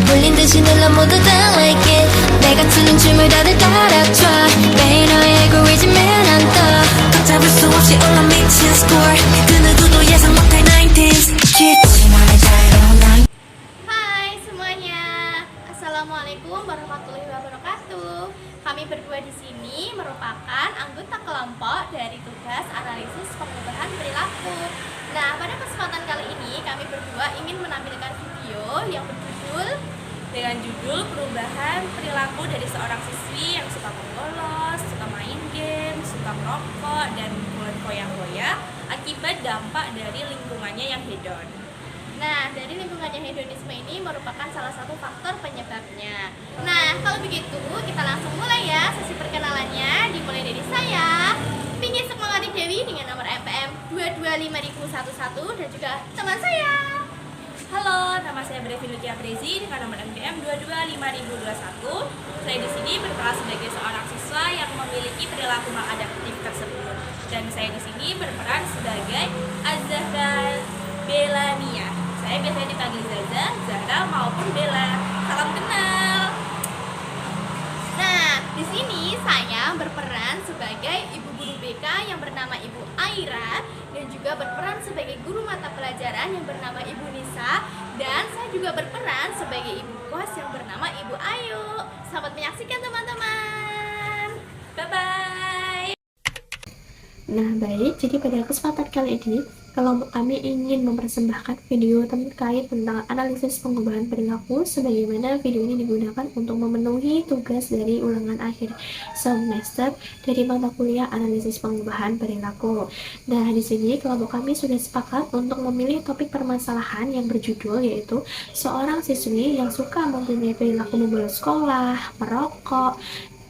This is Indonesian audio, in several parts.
울린 듯이 눌러 모두 다 like it 내가 추는 춤을 다들 따라줘 매일 너의 알고리즘에 난떠 걷잡을 수 없이 올라 미친 score 그 누구도 예상 못할 90s kids 우리만의 자유로운 나이. Hai semuanya, Assalamualaikum warahmatullahi wabarakatuh. Kami berdua di sini merupakan anggota kelompok dari tugas analisis pengubahan perilaku. Nah, pada kesempatan kali ini kami berdua ingin menampilkan video yang berjudul dengan judul perubahan perilaku dari seorang siswi yang suka bolos, suka main game, suka merokok, dan mulai foya-foya akibat dampak dari lingkungannya yang hedon. Nah, dari lingkungannya hedonisme ini merupakan salah satu faktor penyebabnya. Nah, kalau begitu kita langsung mulai ya sesi perkenalannya. Dimulai dari saya, Pinky Sukmawati Dewi dengan nomor MPM 225011 dan juga teman saya. Halo, nama saya Brevi Lutia Prezi dengan nomor NPM 225021. Saya di sini berperan sebagai seorang siswa yang memiliki perilaku maladaptif tersebut. Dan saya di sini berperan sebagai Azahra Belania. Saya biasanya dipanggil Zaza, Zahra maupun Bella. Salam kenal. Nah, di sini saya berperan sebagai ibu guru BK yang bernama Ibu Aira dan juga berperan sebagai guru mata pelajaran yang bernama Ibu Nisa, dan saya juga berperan sebagai ibu kos yang bernama Ibu Ayu. Selamat menyaksikan teman-teman. Bye-bye. Nah baik, jadi pada kesempatan kali ini kelompok kami ingin mempersembahkan video terkait tentang analisis pengubahan perilaku, sebagaimana video ini digunakan untuk memenuhi tugas dari ulangan akhir semester dari mata kuliah analisis pengubahan perilaku. Nah di sini kelompok kami sudah sepakat untuk memilih topik permasalahan yang berjudul yaitu seorang siswi yang suka mempunyai perilaku membolos sekolah, merokok,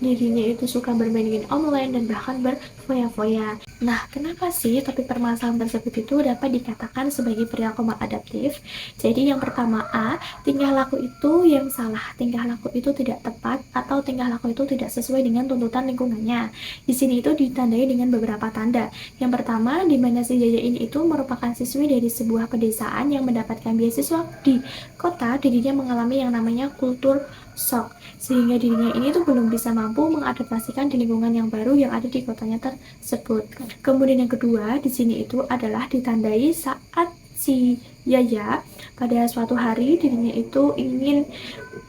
dirinya itu suka bermain game online dan bahkan berfoya-foya. Nah, kenapa sih topik permasalahan tersebut itu dapat dikatakan sebagai perilaku maladaptif? Jadi yang pertama A, tingkah laku itu yang salah, tingkah laku itu tidak tepat, atau tingkah laku itu tidak sesuai dengan tuntutan lingkungannya. Di sini itu ditandai dengan beberapa tanda. Yang pertama, di mana si Yaya ini itu merupakan siswi dari sebuah pedesaan yang mendapatkan beasiswa di kota, dirinya mengalami yang namanya kultur shock, sehingga dirinya ini tuh belum bisa mampu mengadaptasikan di lingkungan yang baru yang ada di kotanya tersebut. Kemudian yang kedua di sini itu adalah ditandai saat si Yaya pada suatu hari dirinya itu ingin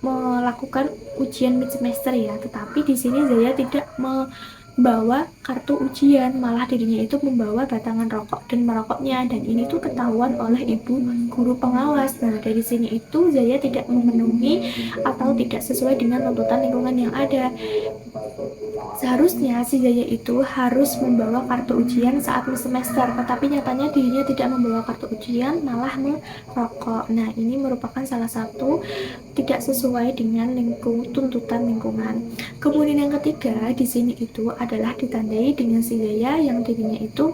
melakukan ujian mid semester ya, tetapi di sini Yaya tidak membawa kartu ujian, malah dirinya itu membawa batangan rokok dan merokoknya, dan ini tuh ketahuan oleh ibu guru pengawas. Nah dari sini itu Zaya tidak memenuhi atau tidak sesuai dengan tuntutan lingkungan yang ada. Seharusnya si Zaya itu harus membawa kartu ujian saat semester, tetapi nyatanya dirinya tidak membawa kartu ujian, malah merokok. Nah ini merupakan salah satu tidak sesuai dengan tuntutan lingkungan. Kemudian yang ketiga di sini itu adalah ditandai dengan si Zaya yang dirinya itu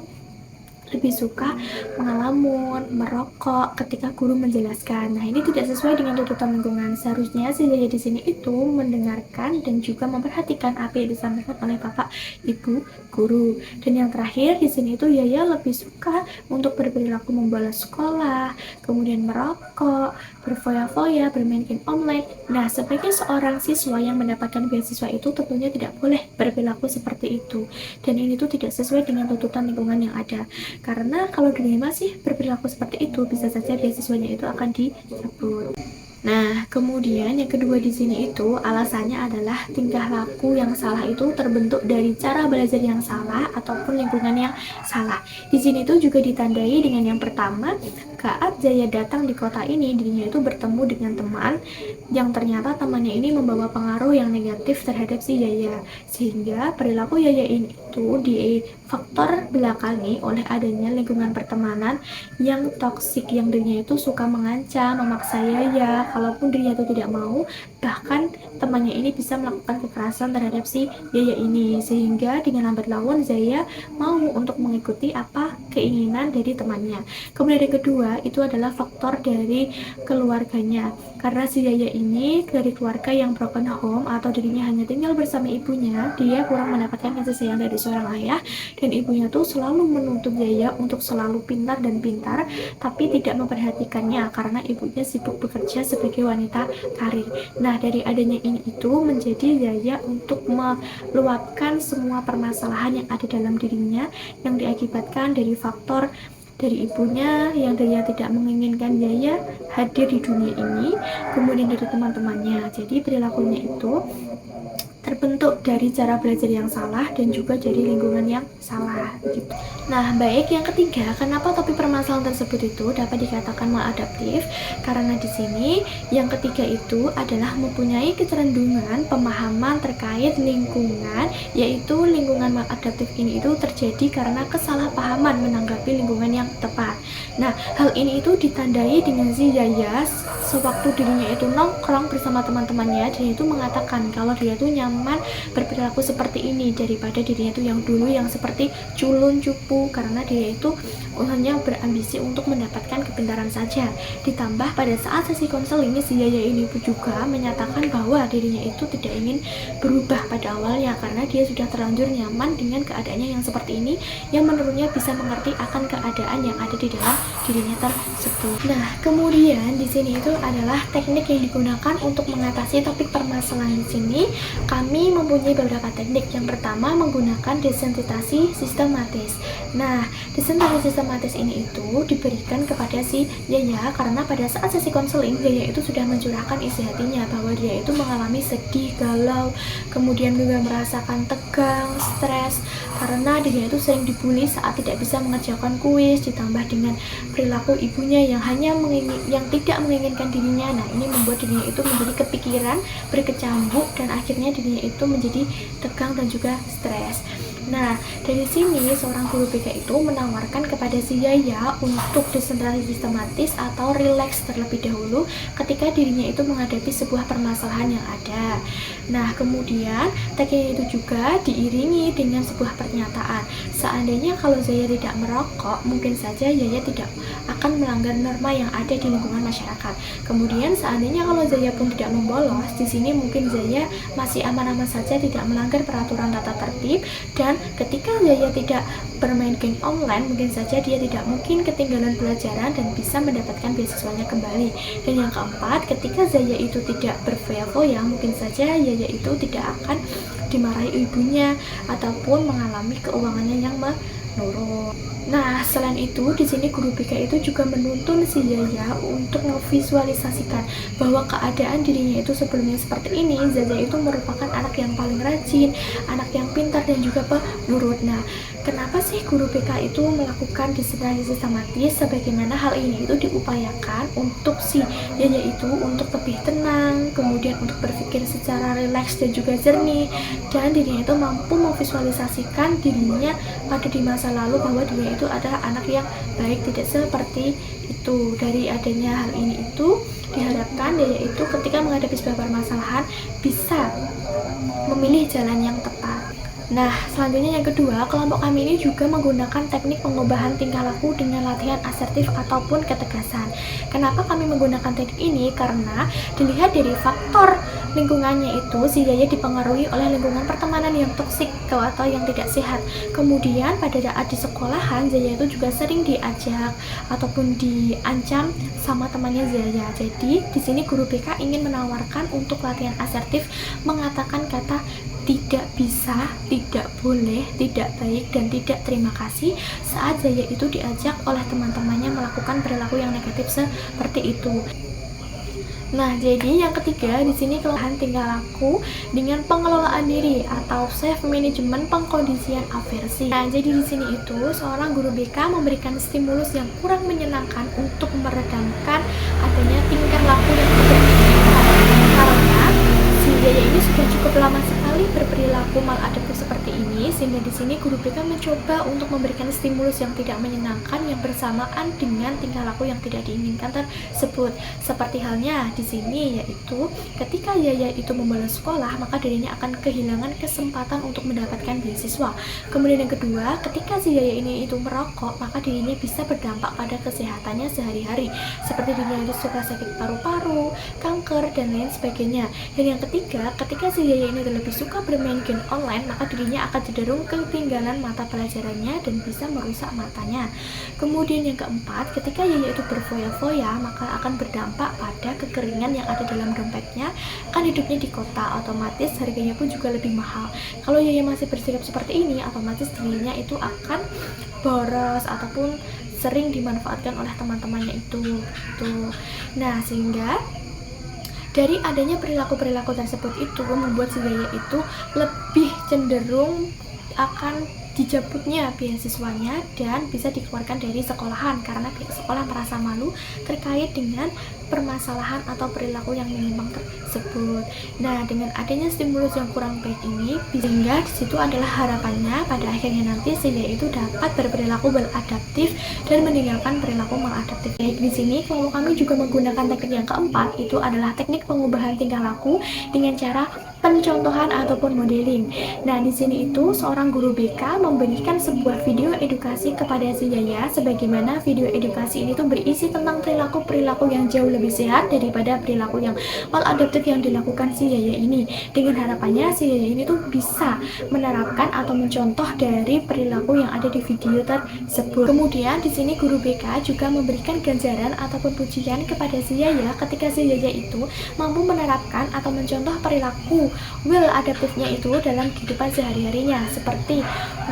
lebih suka mengalamun, merokok ketika guru menjelaskan. Nah, ini tidak sesuai dengan tuntutan lingkungan. Seharusnya si Zaya di sini itu mendengarkan dan juga memperhatikan apa yang disampaikan oleh Bapak Ibu guru. Dan yang terakhir di sini itu Yaya lebih suka untuk berperilaku membolos sekolah, kemudian merokok, berfoya-foya, bermain game online. Nah, sebagai seorang siswa yang mendapatkan beasiswa itu tentunya tidak boleh berperilaku seperti itu. Dan ini tuh tidak sesuai dengan tuntutan lingkungan yang ada. Karena kalau dirinya masih berperilaku seperti itu, bisa saja beasiswanya itu akan dicabut. Nah, kemudian yang kedua di sini itu alasannya adalah tingkah laku yang salah itu terbentuk dari cara belajar yang salah ataupun lingkungan yang salah. Di sini itu juga ditandai dengan yang pertama, saat Zaya datang di kota ini, dirinya itu bertemu dengan teman yang ternyata temannya ini membawa pengaruh yang negatif terhadap si Yaya, sehingga perilaku Yaya ini itu di faktor belakangi oleh adanya lingkungan pertemanan yang toksik, yang dirinya itu suka mengancam, memaksa Yaya kalaupun dirinya itu tidak mau, bahkan temannya ini bisa melakukan kekerasan terhadap si Yaya ini, sehingga dengan lambat laun Zaya mau untuk mengikuti apa keinginan dari temannya. Kemudian yang kedua itu adalah faktor dari keluarganya, karena si Yaya ini dari keluarga yang broken home atau dirinya hanya tinggal bersama ibunya, dia kurang mendapatkan kasih sayang dari seorang ayah, dan ibunya tuh selalu menuntut Yaya untuk selalu pintar dan pintar, tapi tidak memperhatikannya karena ibunya sibuk bekerja sebagai sebagai wanita karir. Nah, dari adanya ini itu menjadi Yaya untuk meluapkan semua permasalahan yang ada dalam dirinya yang diakibatkan dari faktor dari ibunya yang dia tidak menginginkan Yaya hadir di dunia ini, kemudian dari teman-temannya. Jadi perilakunya itu terbentuk dari cara belajar yang salah dan juga dari lingkungan yang salah gitu. Nah, baik, yang ketiga, kenapa topik permasalahan tersebut itu dapat dikatakan maladaptif? Karena di sini yang ketiga itu adalah mempunyai kecenderungan pemahaman terkait lingkungan, yaitu lingkungan maladaptif ini itu terjadi karena kesalahpahaman menanggapi lingkungan yang tepat. Nah, hal ini itu ditandai dengan si Yaya sewaktu dirinya itu nongkrong bersama teman-temannya, dia itu mengatakan kalau dia itu nyaman berperilaku seperti ini daripada dirinya itu yang dulu yang seperti culun cupu, karena dia itu hanya berambisi untuk mendapatkan kepintaran saja. Ditambah pada saat sesi konseling si Yaya ini pun juga menyatakan bahwa dirinya itu tidak ingin berubah pada awalnya karena dia sudah terlanjur nyaman dengan keadaannya yang seperti ini, yang menurutnya bisa mengerti akan keadaan yang ada di dalam dirinya tersebut. Nah, kemudian di sini itu adalah teknik yang digunakan untuk mengatasi topik permasalahan. Di sini kami mempunyai beberapa teknik. Yang pertama menggunakan desensitasi sistematis. Nah, desensitasi sistematis ini itu diberikan kepada si Yaya karena pada saat sesi konseling Yaya itu sudah mencurahkan isi hatinya bahwa dia itu mengalami sedih, galau, kemudian juga merasakan tegang, stres karena dirinya itu sering dibully saat tidak bisa mengerjakan kuis, ditambah dengan perilaku ibunya yang tidak menginginkan dirinya. Nah, ini membuat dirinya itu menjadi kepikiran, berkecambuk, dan akhirnya dirinya itu menjadi tegang dan juga stres. Nah, dari sini seorang guru BK itu menawarkan kepada si Yaya untuk desentralisasi sistematis atau relax terlebih dahulu ketika dirinya itu menghadapi sebuah permasalahan yang ada. Nah, kemudian teknik itu juga diiringi dengan sebuah pernyataan. Seandainya kalau Yaya tidak merokok, mungkin saja Yaya tidak akan melanggar norma yang ada di lingkungan masyarakat. Kemudian seandainya kalau Yaya pun tidak membolos, di sini mungkin Yaya masih aman-aman saja tidak melanggar peraturan tata tertib, dan ketika Yaya tidak bermain game online, mungkin saja dia tidak mungkin ketinggalan pelajaran dan bisa mendapatkan beasiswanya kembali. Dan yang keempat, ketika Yaya itu tidak berfoya-foya, mungkin saja Yaya itu tidak akan dimarahi ibunya ataupun mengalami keuangannya yang menurun. Nah, selain itu, di sini guru BK itu juga menuntun si Yaya untuk memvisualisasikan bahwa keadaan dirinya itu sebelumnya seperti ini. Yaya itu merupakan anak yang paling rajin, anak yang pintar dan juga penurut. Nah, kenapa sih guru BK itu melakukan disiplin sistematis? Sebagaimana hal ini itu diupayakan untuk si Yaya itu untuk lebih tenang, kemudian untuk berpikir secara rileks dan juga jernih, dan dirinya itu mampu memvisualisasikan dirinya pada di masa lalu bahwa dirinya itu adalah anak yang baik, tidak seperti itu. Dari adanya hal ini itu diharapkan Yaya itu ketika menghadapi sebuah permasalahan bisa memilih jalan yang tepat. Nah, selanjutnya yang kedua, kelompok kami ini juga menggunakan teknik pengubahan tingkah laku dengan latihan asertif ataupun ketegasan. Kenapa kami menggunakan teknik ini? Karena dilihat dari faktor lingkungannya itu, si Yaya dipengaruhi oleh lingkungan pertemanan yang toksik atau yang tidak sehat. Kemudian pada saat di sekolahan, Yaya itu juga sering diajak ataupun diancam sama temannya Yaya. Jadi di sini guru BK ingin menawarkan untuk latihan asertif, mengatakan kata tidak bisa, tidak boleh, tidak baik, dan tidak terima kasih saat Yaya itu diajak oleh teman-temannya melakukan perilaku yang negatif seperti itu. Nah, jadi yang ketiga di sini kelelahan tingkah laku dengan pengelolaan diri atau self management, pengkondisian aversi. Nah, jadi di sini itu seorang guru BK memberikan stimulus yang kurang menyenangkan untuk meredamkan adanya tingkah laku yang tidak diinginkan. Karena si Yaya ini sudah cukup lama sekali berperilaku maladaptif seperti ini, sehingga di sini guru BK mencoba untuk memberikan stimulus yang tidak menyenangkan yang bersamaan dengan tingkah laku yang tidak diinginkan tersebut. Seperti halnya di sini, yaitu ketika Yaya itu membolos sekolah, maka dirinya akan kehilangan kesempatan untuk mendapatkan beasiswa. Kemudian yang kedua, ketika si Yaya ini itu merokok, maka dirinya bisa berdampak pada kesehatannya sehari-hari, seperti dirinya itu suka sakit paru-paru, kanker, dan lain sebagainya. Dan yang ketiga, ketika si Yaya ini lebih suka bermain game online, maka dirinya akan cenderung ke ketinggalan mata pelajarannya dan bisa merusak matanya. Kemudian yang keempat, ketika Yaya itu berfoya-foya, maka akan berdampak pada kekeringan yang ada dalam dompetnya. Kan hidupnya di kota, otomatis harganya pun juga lebih mahal. Kalau Yaya masih bersikap seperti ini, otomatis dirinya itu akan boros ataupun sering dimanfaatkan oleh teman-temannya itu gitu. Nah, sehingga dari adanya perilaku-perilaku tersebut itu membuat si Yaya itu lebih cenderung akan dicabutnya beasiswanya dan bisa dikeluarkan dari sekolahan karena pihak sekolah merasa malu terkait dengan permasalahan atau perilaku yang menyimpang tersebut. Nah, dengan adanya stimulus yang kurang baik ini, sehingga disitu adalah harapannya pada akhirnya nanti si Yaya itu dapat berperilaku beradaptif dan meninggalkan perilaku maladaptif. Baik, di sini kelompok kami juga menggunakan teknik yang keempat, itu adalah teknik pengubahan tingkah laku dengan cara pencontohan ataupun modeling. Nah, di sini itu seorang guru BK memberikan sebuah video edukasi kepada si Yaya, sebagaimana video edukasi ini tuh berisi tentang perilaku-perilaku yang jauh lebih sehat daripada perilaku yang maladaptif yang dilakukan si Yaya ini. Dengan harapannya si Yaya ini tuh bisa menerapkan atau mencontoh dari perilaku yang ada di video tersebut. Kemudian di sini guru BK juga memberikan ganjaran ataupun pujian kepada si Yaya ketika si Yaya itu mampu menerapkan atau mencontoh perilaku will adaptifnya itu dalam kehidupan sehari-harinya, seperti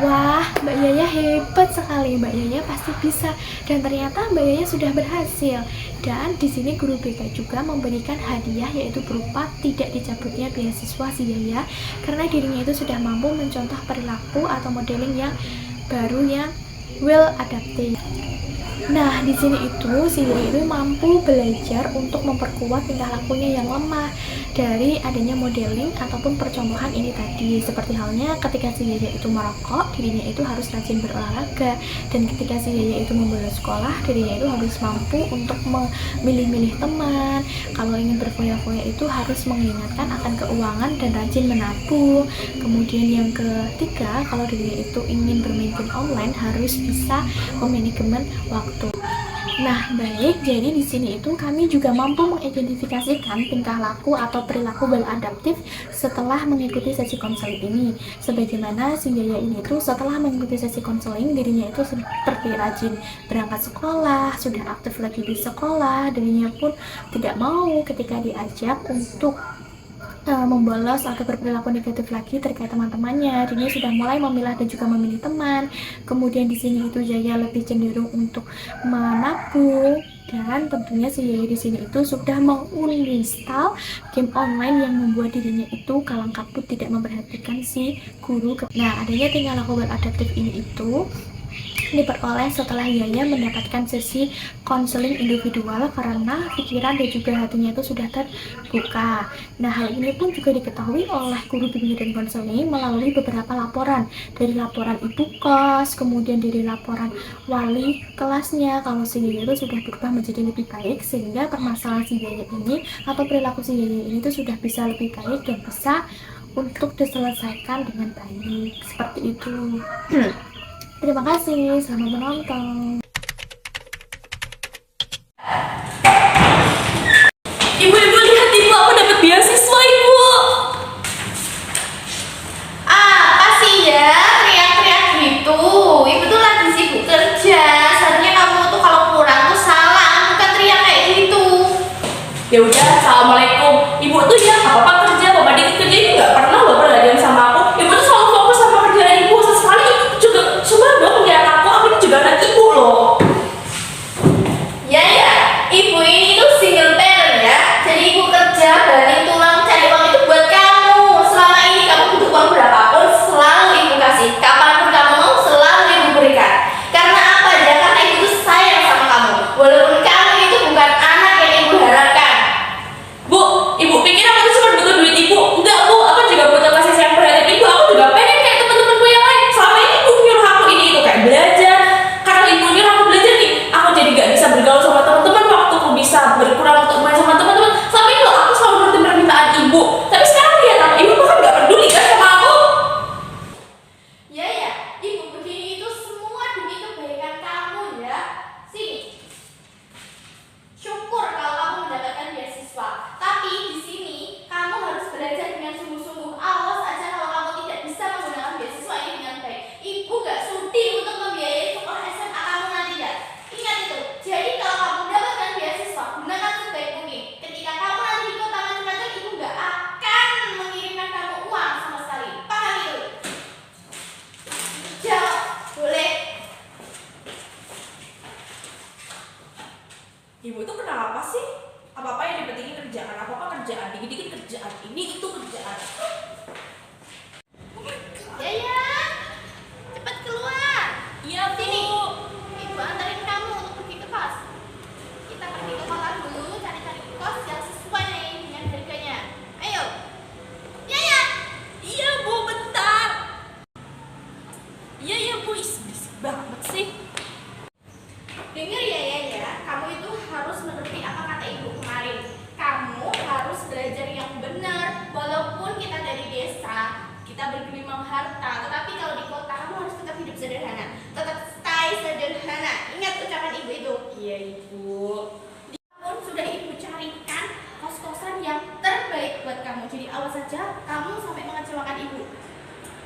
wah, Mbak Yaya hebat sekali, Mbak Yaya pasti bisa, dan ternyata Mbak Yaya sudah berhasil. Dan di sini guru BK juga memberikan hadiah, yaitu berupa tidak dicabutnya beasiswa si Yaya karena dirinya itu sudah mampu mencontoh perilaku atau modeling yang baru yang will adaptive. Nah, di sini itu si Yaya itu mampu belajar untuk memperkuat tingkah lakunya yang lemah dari adanya modeling ataupun percontohan ini tadi. Seperti halnya ketika si Yaya itu merokok, dirinya itu harus rajin berolahraga, dan ketika si Yaya itu membolos sekolah, dirinya itu harus mampu untuk memilih-milih teman. Kalau ingin berfoya-foya itu harus mengingatkan akan keuangan dan rajin menabung. Kemudian yang ketiga, kalau dirinya itu ingin bermain game online, harus bisa memanajemen waktu. Nah, baik, jadi di sini itu kami juga mampu mengidentifikasikan tingkah laku atau perilaku maladaptif setelah mengikuti sesi konseling ini. Sebagaimana si Yaya ini tuh setelah mengikuti sesi konseling, dirinya itu seperti rajin berangkat sekolah, sudah aktif lagi di sekolah, dirinya pun tidak mau ketika diajak untuk membolos atau berperilaku negatif lagi terkait teman-temannya. Dirinya sudah mulai memilah dan juga memilih teman. Kemudian di sini itu Yaya lebih cenderung untuk menabung, dan tentunya si Yaya di sini itu sudah menginstal game online yang membuat dirinya itu kalang kabut tidak memperhatikan si guru. Nah, adanya tingkah laku adaptif ini itu diperoleh setelah Yaya mendapatkan sesi konseling individual karena pikiran dan juga hatinya itu sudah terbuka. Nah, hal ini pun juga diketahui oleh guru bimbingan dan konseling melalui beberapa laporan, dari laporan ibu kos, kemudian dari laporan wali kelasnya, kalau si Yaya itu sudah berubah menjadi lebih baik, sehingga permasalahan si Yaya ini atau perilaku si Yaya ini itu sudah bisa lebih baik dan bisa untuk diselesaikan dengan baik, seperti itu. Terima kasih, selamat menonton. Ibu-ibu, lihat ibu, aku dapat beasiswa, ibu. Apa sih ya teriak-teriak gitu? Ibu tuh lagi sibuk kerja. Seharusnya kamu tuh kalau pulang tuh salam, bukan teriak kayak gitu. Ya udah, assalamualaikum. Ibu tuh ya nggak apa-apa kerja, bapak dikit kerja ini nggak pernah loh perhatian sama aku. Ibu tuh selalu fokus sama kerjaan ibu. Sesekali ibu juga coba dong lihat aku ini juga anak ibu loh.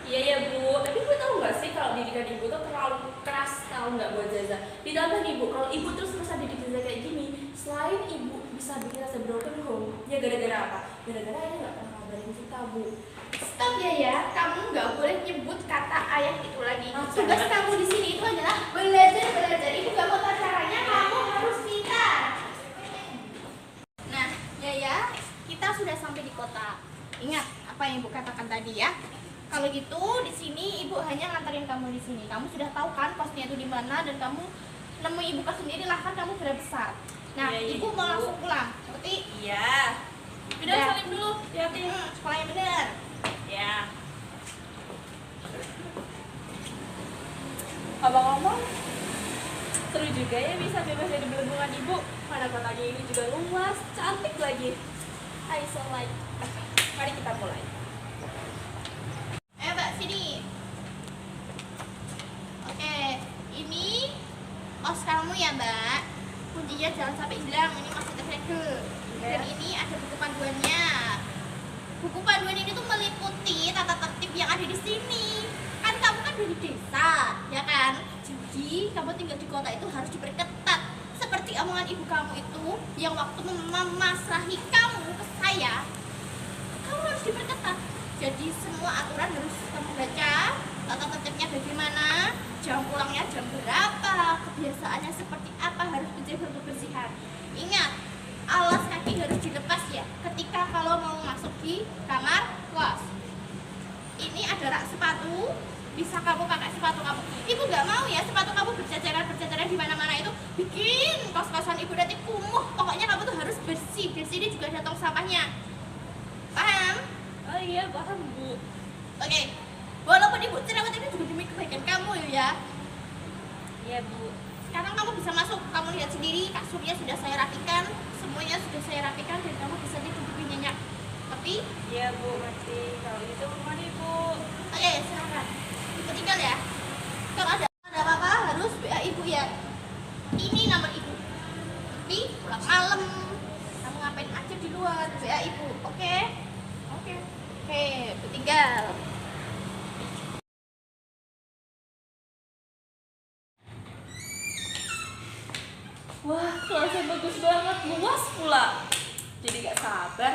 Iya ya Bu, tapi Bu tahu nggak sih kalau didikan ibu tuh terlalu keras, tahu nggak buat Zaza? Ditambah nih Bu, kalau ibu terus-terusan didik Zaza kayak gini, selain ibu bisa bikin Zaza broken home, ya gara-gara apa? Gara-gara ayah nggak pernah ngabarin kita Bu. Stop ya, kamu nggak boleh nyebut kata ayah itu lagi. Oh, Tugas jangan. kamu di sini itu adalah belajar. Ibu gak mau tahu caranya, kamu harus pintar. Nah, ya, kita sudah sampai di kota. Ingat apa yang ibu katakan tadi ya. Kalau gitu di sini ibu hanya nganterin kamu di sini. Kamu sudah tahu kan posnya itu di mana dan kamu nemuin ibu kan sendiri lah kan kamu sudah besar. Nah, Iya, ibu mau Ibu. langsung pulang. Seperti Iya. Udah Ya. salim dulu, hati-hati. sekolah yang benar. Ya. Ngomong-ngomong, seru juga ya bisa bebas dari belenggungan ibu. Mana kotanya ini juga luas, cantik lagi. I so like. Mari kita mulai. Mbak sini. Oke, ini kos kamu ya Mbak. Kuncinya jangan sampai hilang, ini masih tersegel. Dan ini ada buku panduannya. Buku panduan ini tuh meliputi tata tertib yang ada di sini. Kan kamu kan dari desa, ya kan? Jadi kamu tinggal di kota itu harus diperketat. Seperti omongan ibu kamu itu yang waktu memasrahi kamu ke saya, kamu harus diperketat. Jadi semua aturan harus kamu baca, tata tertibnya bagaimana, jam pulangnya jam berapa, kebiasaannya seperti apa, harus menjaga kebersihan. Ingat, alas kaki harus dilepas ya ketika kalau mau masuk di kamar kos. Ini ada rak sepatu, bisa kamu pakai sepatu kamu. Ibu nggak mau ya sepatu kamu berceceran di mana-mana, itu bikin kos-kosan ibu nanti kumuh. Pokoknya kamu tuh harus bersih. Di sini juga ada tong sampahnya. Paham? Oh iya, paham Bu. Oke. Walaupun ibu cerewet ini juga demi kebaikan kamu ya. Iya Bu. Sekarang kamu bisa masuk. Kamu lihat sendiri kasurnya sudah saya rapikan, semuanya sudah saya rapikan dan kamu bisa tidur lebih nyenyak. Tapi Iya Bu, ngerti. Kalau gitu kemana Bu? oke, silakan. Ibu tinggal ya. Kalau ada apa-apa harus WA ibu ya. Ini nomor ibu. Tapi pulang malam, kamu ngapain aja di luar, WA ibu. Oke? Oke. Oke, ibu tinggal. Wah, kelasnya bagus banget, luas pula. Jadi gak sabar.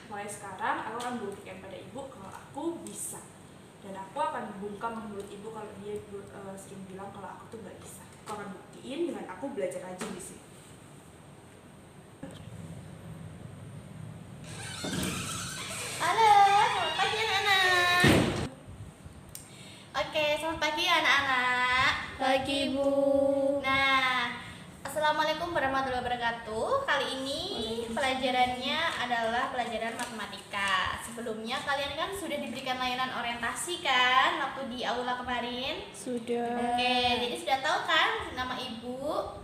Mulai sekarang aku akan buktikan pada ibu kalau aku bisa. Dan aku akan bungkam menurut ibu kalau dia sering bilang kalau aku tuh gak bisa. Aku akan buktiin dengan aku belajar rajin di sini. Halo, selamat pagi anak-anak. Oke, selamat pagi anak-anak. Pagi, Bu. Nah, assalamualaikum warahmatullahi wabarakatuh. Kali ini pelajarannya adalah pelajaran matematika. Sebelumnya kalian kan sudah diberikan layanan orientasi kan waktu di aula kemarin. Sudah. Oke, jadi sudah tahu kan nama ibu?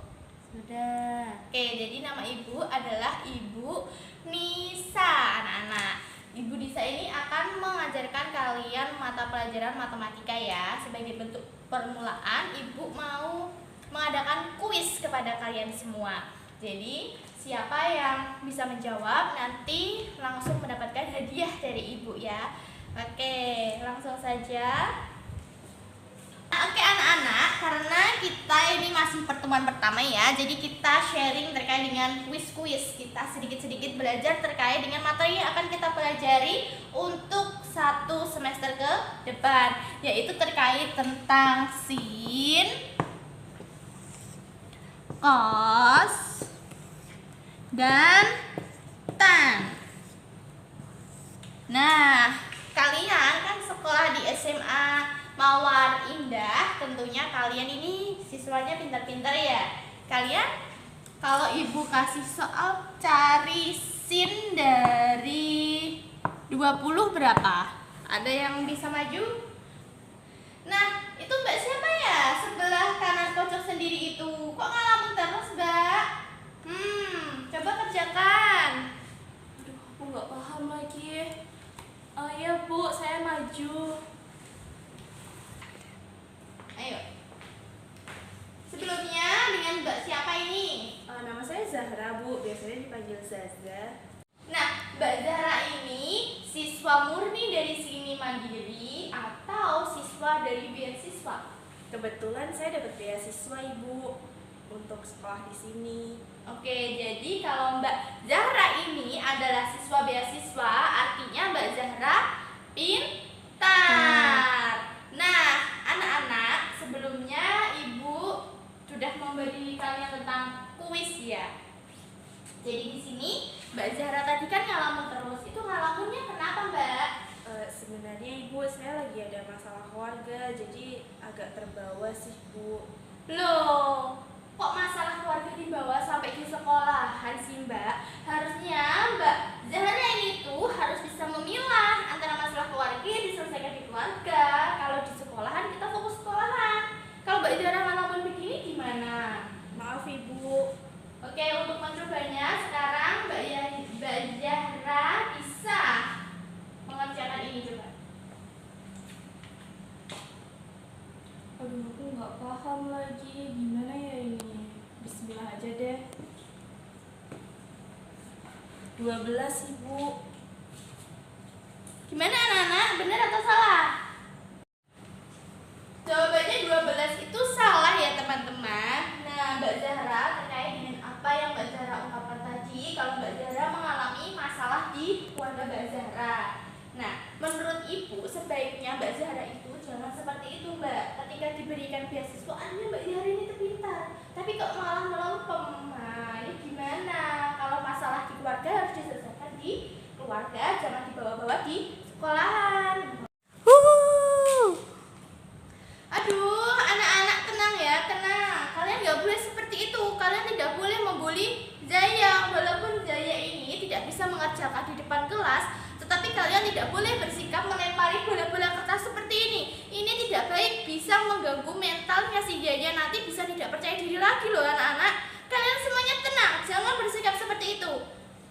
Sudah. Oke, jadi nama ibu adalah Ibu Nisa, anak-anak. Ibu Nisa ini akan mengajarkan kalian mata pelajaran matematika ya. Sebagai bentuk permulaan, ibu mau mengadakan kuis kepada kalian semua. Jadi, siapa yang bisa menjawab nanti langsung mendapatkan hadiah dari ibu ya. Oke, langsung saja. Oke anak-anak, karena kita ini masih pertemuan pertama ya, jadi kita sharing terkait dengan kuis-kuis. Kita sedikit-sedikit belajar terkait dengan materi yang akan kita pelajari untuk 1 semester ke depan, yaitu terkait tentang sin, cos, dan tan. Nah, kalian kan sekolah di SMA Mawar Indah, tentunya kalian ini siswanya pintar-pintar ya. Kalian kalau ibu kasih soal cari sin dari 20 berapa? Ada yang bisa maju? Nah, itu Mbak siapa ya? Sebelah kanan pojok sendiri itu. Kok ngalamun terus, Mbak? Coba kerjakan. Aduh, aku nggak paham lagi. Oh iya Bu, saya maju. Ayo. Sebelumnya dengan Mbak siapa ini? Nama saya Zahra Bu, biasanya dipanggil Zaza. Nah, Mbak Zahra ini siswa murni dari Sini Mandiri Kebetulan saya dapat beasiswa Ibu untuk sekolah di sini. Oke, jadi kalau Mbak Zahra ini adalah siswa beasiswa, artinya Mbak Zahra pintar. Nah, anak-anak, sebelumnya Ibu sudah memberi kalian tentang kuis ya. Jadi di sini Mbak Zahra tadi kan ngalamun terus. Itu ngalamunnya kenapa, Mbak? Sebenarnya Ibu, saya lagi ada masalah keluarga, jadi agak terbawa sih Bu. Loh, kok masalah keluarga dibawa sampai di sekolahan sih Mbak? Harusnya Mbak Zahra ini tuh harus bisa memilah antara masalah keluarga yang diselesaikan di keluarga. Kalau di sekolahan kita fokus sekolahan. Kalau Mbak Zahra ngalamin begini gimana? Maaf Ibu. Oke, untuk mencobanya sekarang Mbak Zahra bisa mengerjakan ini coba. Aduh, aku nggak paham lagi. Gimana ya ini? Bismillah aja deh. 12 Ibu. Gimana anak-anak? Benar atau salah? Jawabannya 12 itu salah ya teman-teman. Nah, Mbak Zahra terkait dengan apa yang Mbak Zahra ungkapkan tadi, kalau Mbak Zahra mengalami masalah di keluarga Mbak Zahra. Nah, menurut Ibu sebaiknya Mbak Zahra itu jangan seperti itu Mbak. Ketika diberikan beasiswa, artinya Mbak Zahra ini pintar, tapi kok malah melempem. Nah, ini gimana? Kalau masalah di keluarga harus diselesaikan di keluarga, jangan dibawa-bawa di sekolahan. Aduh, anak-anak tenang ya, tenang. Kalian nggak boleh seperti itu. Kalian tidak boleh membuli Zaya. Walaupun Zaya ini tidak bisa mengerjakan di depan kelas, tetapi kalian tidak boleh bersikap melempari bola-bola kertas seperti ini. Ini tidak baik, bisa mengganggu mentalnya si Zaya. Nanti bisa tidak percaya diri lagi loh anak-anak. Kalian semuanya tenang, jangan bersikap seperti itu.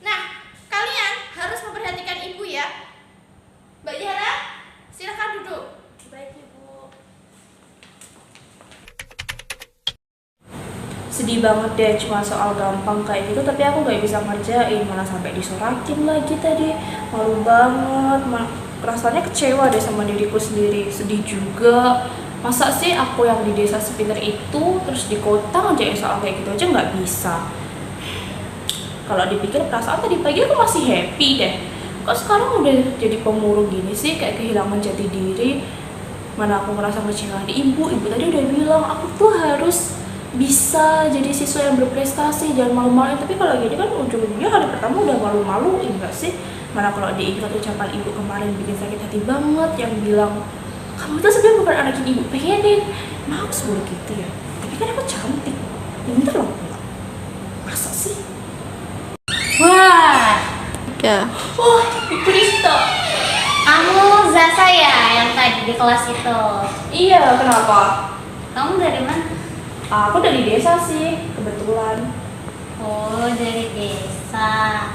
Nah, kalian harus memperhatikan ibu ya. Mbak Zahra, silakan duduk. Baik Ibu. Sedih banget deh, cuma soal gampang kayak gitu tapi aku nggak bisa ngerjain, malah sampai disorakin lagi tadi. Malu banget, rasanya kecewa deh sama diriku sendiri. Sedih juga, masa sih aku yang di desa sepinter itu terus di kota ngerjain soal kayak gitu aja nggak bisa. Kalau dipikir perasaan tadi pagi aku masih happy deh, kok sekarang udah jadi pemurung gini sih, kayak kehilangan jati diri. Mana aku ngerasa ngecewain ibu tadi udah bilang aku tuh harus bisa jadi siswa yang berprestasi, jangan malu-maluin. Tapi kalau gini kan ujung-ujungnya hari pertama udah malu-maluin gak sih? Mana kalau diingat ucapan ibu kemarin bikin sakit hati banget, yang bilang kamu tuh sebenarnya bukan anak yang ibu pengenin. Maaf sebelum gitu ya, tapi kan aku cantik, pinter loh pula. Masa sih? Wah, ya. Wah, Kristo. Kamu Zasa ya yang tadi di kelas itu? Iya, kenapa? Kamu dari mana? Aku dari desa sih, kebetulan. Oh, dari desa.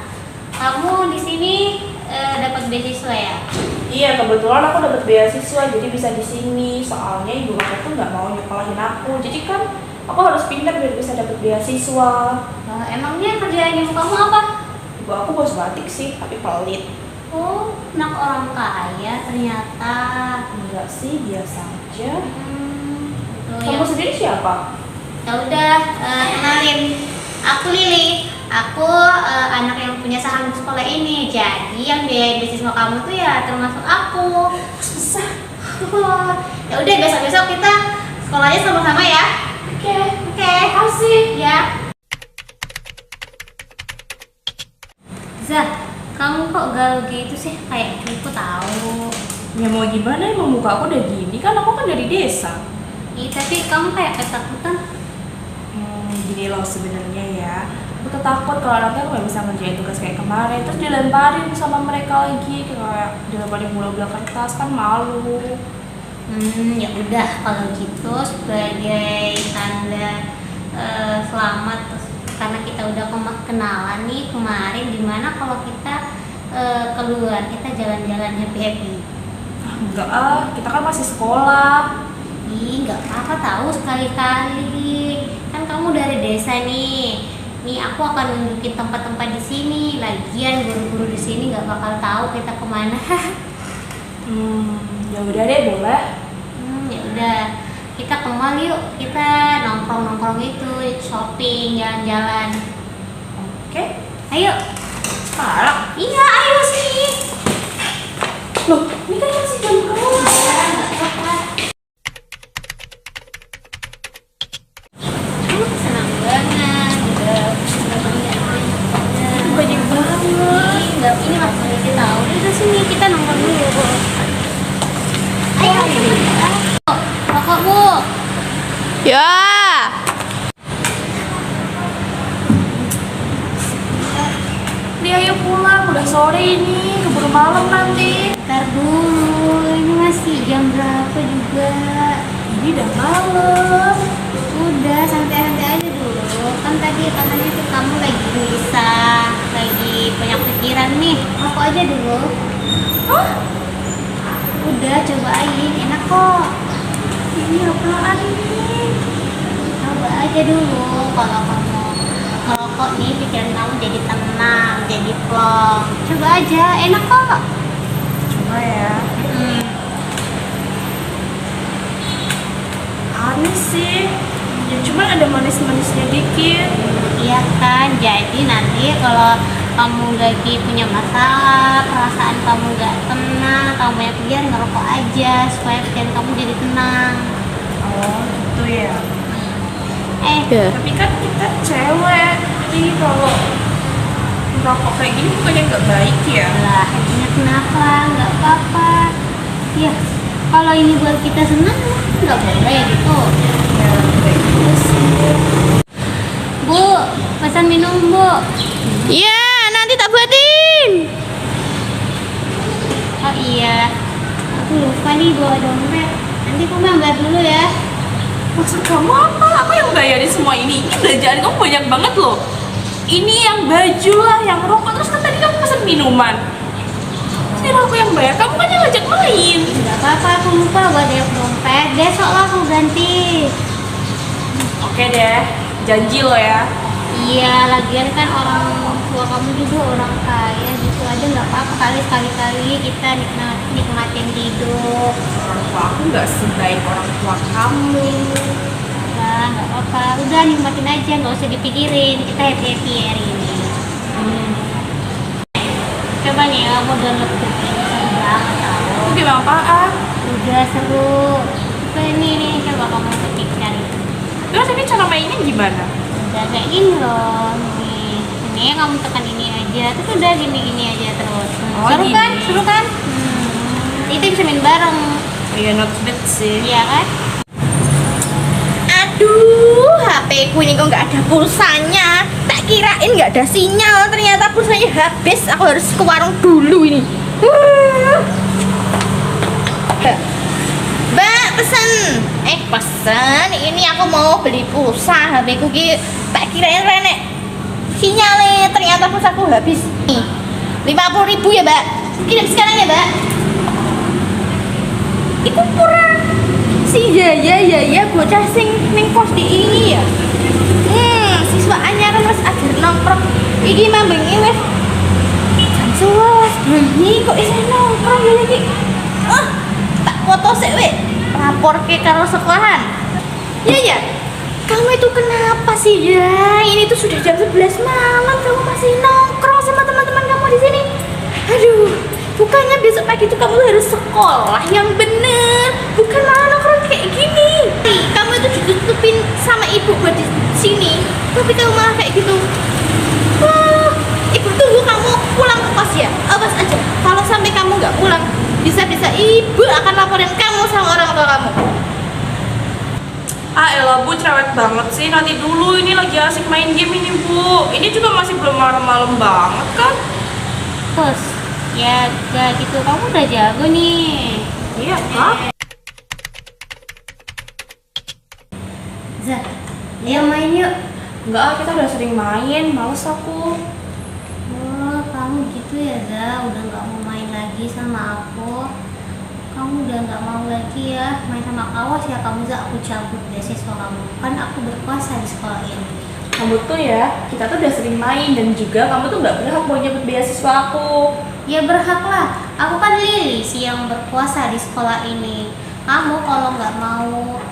Kamu di sini dapat beasiswa ya? Iya, kebetulan aku dapat beasiswa jadi bisa di sini. Soalnya ibu aku tuh nggak mau nyekolahin aku. Jadi kan aku harus pintar biar bisa dapat beasiswa. Oh, emangnya kerjaan ibu kamu apa? Ibu aku bos batik sih, tapi pelit. Oh, anak orang kaya ternyata. Enggak sih, biasa aja. Oh, Kamu sendiri siapa? ya udah, kenalin. Aku Lili. Aku anak yang punya saham di sekolah ini. Jadi yang biayain beasiswa kamu tuh ya termasuk aku. Susah. Ya udah, besok-besok kita sekolahnya sama-sama ya. Oke. Kasih. Ya. Zah, kamu kok galau gitu sih? Kayak cukup tahu. Ya mau gimana, emang muka aku udah gini kan, aku kan dari desa. Ih, tapi kamu kayak ketakutan. Gini loh sebenarnya ya, aku tuh takut kalau nanti aku gak bisa ngerjain tugas kayak kemarin terus dilemparin sama mereka lagi, kayak dilemparin bola-bola kertas, kan malu. Ya udah, kalau gitu sebagai tanda selamat karena kita udah kenalan nih kemarin, gimana kalau kita keluar, kita jalan-jalan happy-happy? Enggak kita kan masih sekolah. Ih, nggak apa-apa tahu, sekali-kali. Kan kamu dari desa nih. Nih aku akan nunjukin tempat-tempat di sini. Lagian guru-guru di sini nggak bakal tahu kita kemana. Ya udah deh, boleh. Ya udah. Kita ke mall yuk, kita nongkrong-nongkrong itu, shopping, jalan-jalan. Oke. Ayo. Sekarang? Iya, ayo sih. Loh, ini kan masih jam keluar. Nggak apa-apa. Senang banget. Udah banyak banget. Enggak, ini waktu kita tahu. Udah sini kita nongkrong dulu. Ayo. Rokok, Bu. Ya. Dia ayo pulang, udah sore ini, keburu malam nanti. Ntar dulu, ini masih jam berapa juga? Ini udah malam. Udah, santai-santai aja dulu. Kan tadi katanya tuh kamu lagi gelisah, lagi banyak pikiran nih. Aku aja dulu. Hah? Udah, cobain, enak kok. Ini apaan ini? Coba aja dulu. Kalau kamu ngerokok nih, pikiran kamu jadi tenang, jadi plong. Coba aja, enak kok. Coba ya. Aneh sih. Ya cuma ada manis-manisnya dikit. Iya kan, jadi nanti kalau kamu lagi punya masalah, perasaan kamu gak tenang, kamu banyak pikiran, ngerokok aja supaya pikiran kamu jadi tenang. Oh, gitu ya. Ya. Tapi kan kita cewek. Jadi kalau merokok kayak gini bukannya nggak baik ya? Lah, ini kenapa? Nggak apa-apa. Ya, kalau ini buat kita senang, nggak boleh gitu. Ya, kayak gitu sih. Bu, pesan minum, Bu. Iya, nanti tak buatin. Oh iya, aku lupa nih bawa dompet. Nanti aku bayar dulu ya. Maksud kamu apa? Aku yang bayarin semua ini. Ini belanjaan kamu banyak banget loh. Ini yang baju lah, yang rokok. Terus kan tadi kamu pesan minuman. Terus aku yang bayar. Kamu kan yang ngajak main. Nggak apa-apa, aku lupa buat dia dompet. Besok lah aku ganti. Oke deh, janji lo ya. Iya, lagian kan orang tua kamu juga orang kaya gitu aja nggak apa-apa kali sekali-kali kita nikmatin hidup. Orang tua aku nggak sebaik orang tua kamu. Nah, nggak apa-apa. Udah nikmatin aja, nggak usah dipikirin. Kita happy hari ini. Coba nih, aku download grup ini seru banget tau. Itu game apaan? Udah seru. Coba ini coba kamu ketik cari. Terus ini cara mainnya gimana? Udah kayak gini loh. Nih, ini kamu tekan ini aja. Terus udah gini-gini aja terus. Oh, Seru gini. kan? Seru kan? Itu bisa main bareng. Iya, not bad sih. Iya kan? Aduh, HP ku ini kok nggak ada pulsanya. Tak kirain nggak ada sinyal, ternyata pulsanya habis. Aku harus ke warung dulu ini. Mbak, pesen. Pesen. Ini aku mau beli pulsa. HP ku ki tak kirain renek sinyalnya, ternyata pulsaku habis. Nih, 50.000 ya, Mbak. Kirim sekarang ya, Mbak. Iku kurang. Si ya bocah sing ning pos di ini ya. Siswa anyaran wis ajar nongkrong. Iki mah bengi wis jam 11. Bengi kok isih nongkrong ya iki. Tak foto sik we. Laporke karo sekolahan. Ya. Kamu itu kenapa sih ya? Ini tuh sudah jam 11 malam kamu masih nongkrong sama teman-teman kamu di sini. Aduh, bukannya besok pagi itu kamu harus sekolah yang bener, bukan malah nongkrong kayak gini. Kamu itu ditutupin sama ibu buat di sini, tapi kamu malah kayak gitu. Wah, ibu tunggu kamu pulang ke kos ya. Awas aja, kalau sampai kamu nggak pulang, bisa-bisa ibu akan laporin kamu sama orang tua kamu. Ah elah Bu, cerewet banget sih. Nanti dulu, ini lagi asik main game ini Bu. Ini juga masih belum malam-malam banget kan? Terus, ya gak gitu. Kamu udah jago nih. Iya Kak. Zah, ayo main yuk. Enggak, kita udah sering main. Males aku. Oh, kamu gitu ya, Zah. Udah gak mau main lagi sama aku. Kamu udah gak mau lagi ya main sama kawas ya kamu, Zah. Aku cabut beasiswa kamu. Kan aku berkuasa di sekolah ini. Kamu tuh ya, kita tuh udah sering main. Dan juga kamu tuh gak berhak mau nyebut beasiswa aku. Ya berhak lah. Aku kan Lili sih yang berkuasa di sekolah ini. Kamu kalau nggak mau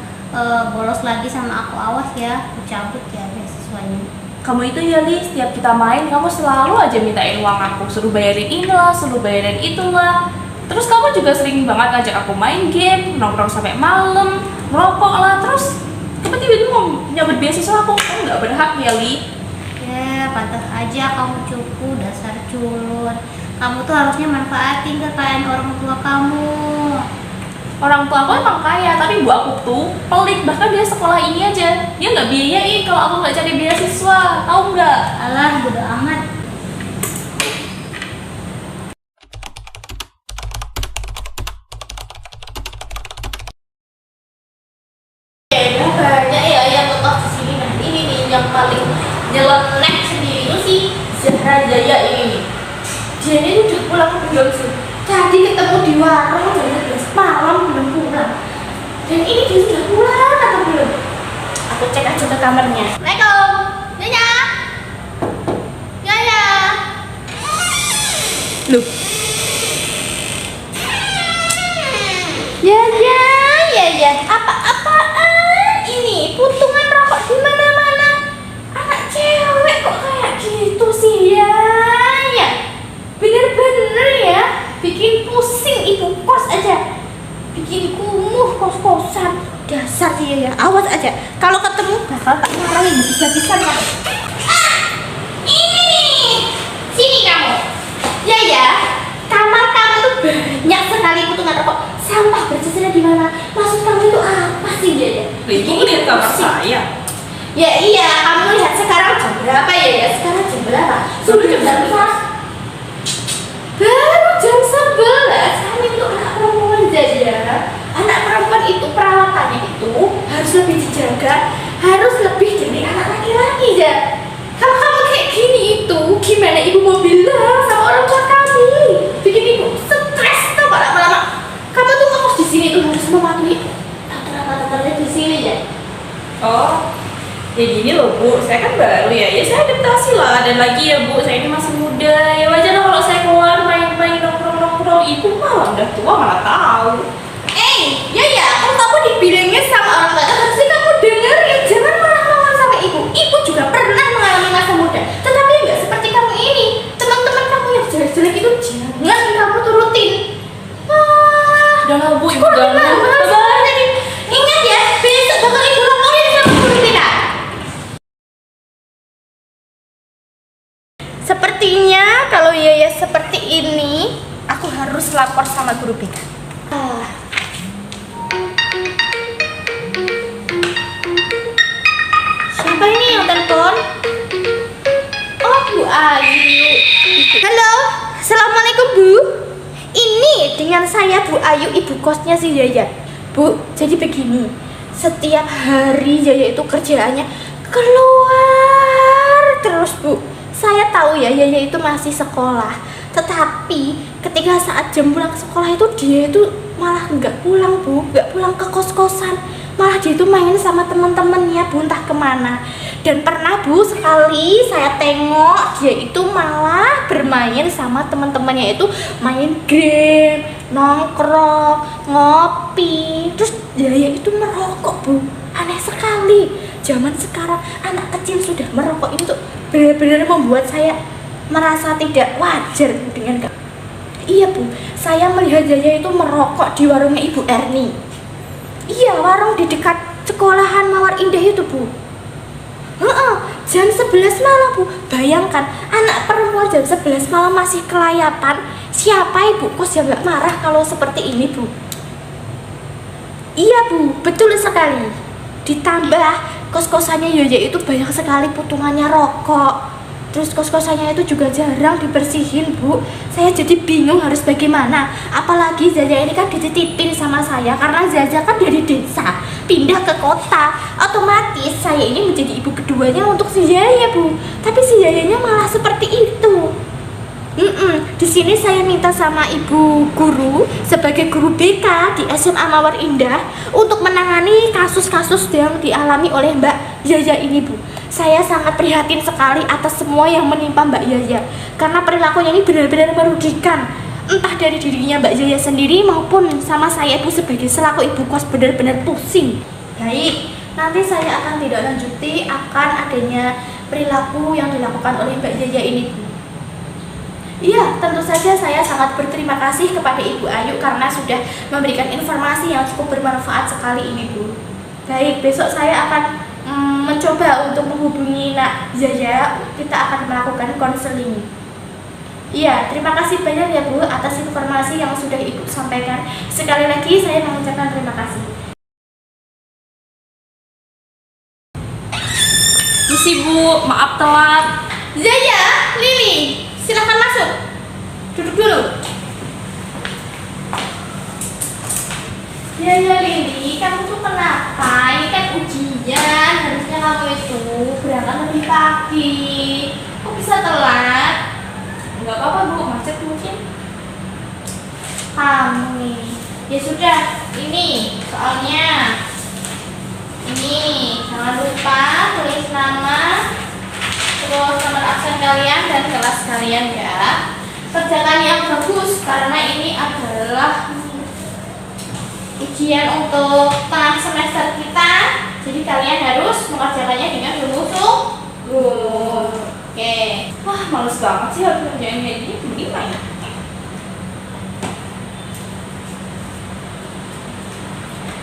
bolos lagi sama aku, awas ya, aku cabut ya beasiswanya. Kamu itu ya Li, setiap kita main kamu selalu aja mintain uang aku, suruh bayarin inilah, suruh bayarin itulah. Terus kamu juga sering banget ngajak aku main game, nongkrong sampai malam, ngerokok lah. Terus tiba-tiba mau nyabut beasiswa aku, kamu nggak berhak ya Li. Ya, pantas aja kamu cupu, dasar culun. Kamu tuh harusnya manfaatin kekayaan orang tua kamu. Orang tua aku emang kaya, tapi ibu aku tuh pelit. Bahkan dia sekolah ini aja, dia nggak biayain kalau aku nggak cari beasiswa, tahu nggak? Alah, bodo amat. Banyak ya yang tetap di sini. Nah ini nih yang paling nyeleneh sendiri itu si Zahra Jaya ini. Dia ini udah pulang belum sih? Tadi ketemu di warung jam 11 malam belum pulang. Dan ini dia sudah pulang atau belum? Aku cek aja ke kamarnya. Assalamualaikum, Yaya. Yaya. Loh. Yaya, apa-apaan ini? Putungan rokok di mana-mana. Anak cewek kok kayak gitu sih ya? Bener-bener ya, bikin pusing ibu kos aja, bikin kumuh kos-kosan. Dasar dia ya, awas aja. Kalau ketemu bakal tak marahin habis-habisan ya. Ini nih, sini kamu. Ya, kamar kamu tuh banyak sekali putungan rokok. Sampah berceceran di mana? Maksud kamu itu apa sih ya? Ibu lihat kamar saya. Ya iya, kamu lihat sekarang jam berapa ya? Sekarang jam berapa? Sudah jam berapa? Baru jam 11. Kamu itu anak perempuan Jaya. Anak perempuan itu perawatannya itu harus lebih dijaga, harus lebih dari anak laki-laki ya. Kalau kamu kayak gini itu, gimana ibu mau bilang sama orang tua kamu? Bikin ibu stres tuh kalau lama-lama. Kamu tuh ngekos di sini tuh harus mematuhi aturan-aturannya di sini ya. Oh, ya gini loh Bu, saya kan baru ya saya adaptasi lah. Dan lagi ya Bu, saya ini masih muda, ya wajar lah kalau saya keluar main-main nongkrong-nongkrong. Ibu malah udah tua malah tahu. Ya, kalau kamu dibilangin sama orang tua, harusnya kamu dengerin, jangan malah ngomong sama ibu. Ibu juga pernah mengalami masa muda, tetapi nggak seperti kamu ini. Teman-teman kamu yang jelek-jelek itu jangan kamu turutin. Udah lah Bu, ibu Kurang ganggu. banget. Jadi ingat ya, besok bakal ibu laporin sama guru kita. Sepertinya kalau Yaya seperti ini, aku harus lapor sama guru BK. Siapa ini yang telepon? Oh, Bu Ayu. Halo, assalamualaikum Bu. Ini dengan saya Bu Ayu, ibu kosnya si Yaya. Bu, jadi begini, setiap hari Yaya itu kerjaannya keluar terus Bu. Saya tahu ya Yaya itu masih sekolah, tetapi ketika saat jam pulang sekolah itu dia itu malah nggak pulang Bu, nggak pulang ke kos-kosan, malah dia itu main sama teman-temannya Bu, entah kemana. Dan pernah Bu, sekali saya tengok dia itu malah bermain sama teman-temannya, itu main game, nongkrong, ngopi, terus Yaya itu merokok Bu. Aneh sekali, zaman sekarang anak kecil sudah merokok, ini tuh benar-benar membuat saya merasa tidak wajar dengan iya Bu, saya melihat Yaya itu merokok di warungnya Ibu Erni. Iya, warung di dekat sekolahan Mawar Indah itu Bu. Jam 11 malam Bu. Bayangkan, anak perempuan jam 11 malam masih kelayapan. Siapa ibu kos yang gak marah kalau seperti ini Bu? Iya Bu, betul sekali. Ditambah kos-kosannya Yaya itu banyak sekali putungannya rokok. Terus kos-kosannya itu juga jarang dibersihin Bu. Saya jadi bingung harus bagaimana. Apalagi Zaza ini kan dititipin sama saya, karena Zaza kan dari desa pindah ke kota. Otomatis saya ini menjadi ibu keduanya untuk si Yaya Bu. Tapi si Yayanya malah seperti itu. Di sini saya minta sama ibu guru sebagai guru BK di SMA Mawar Indah untuk menangani kasus-kasus yang dialami oleh Mbak Yaya ini Bu. Saya sangat prihatin sekali atas semua yang menimpa Mbak Yaya, karena perilakunya ini benar-benar merugikan, entah dari dirinya Mbak Yaya sendiri maupun sama saya Bu sebagai selaku ibu kos, benar-benar pusing. Baik, nanti saya akan tidak lanjuti akan adanya perilaku yang dilakukan oleh Mbak Jaja ini, Bu. Iya, tentu saja saya sangat berterima kasih kepada Ibu Ayu karena sudah memberikan informasi yang cukup bermanfaat sekali ini, Bu. Baik, besok saya akan mencoba untuk menghubungi Nak Jaja. Kita akan melakukan konseling. Iya, terima kasih banyak ya, Bu, atas informasi yang sudah Ibu sampaikan. Sekali lagi saya mengucapkan terima kasih. Misi Bu, maaf telat. Jaja, Lili, silahkan masuk. Duduk dulu. Ya Lili, kamu tuh kenapa? Ini kan ujian, harusnya kamu itu berangkat lebih pagi. Kok bisa telat? Enggak apa-apa Bu, macet mungkin. Kamu nih. Ya sudah, ini soalnya. Ini, jangan lupa tulis nama, terus nomor absen kalian dan kelas kalian ya. Kerjakan yang bagus karena ini adalah ujian untuk tengah semester kita. Jadi kalian harus mengerjakannya dengan sungguh-sungguh. Oke. Wah, males banget sih harus kerjain kayak gini. Gimana ya?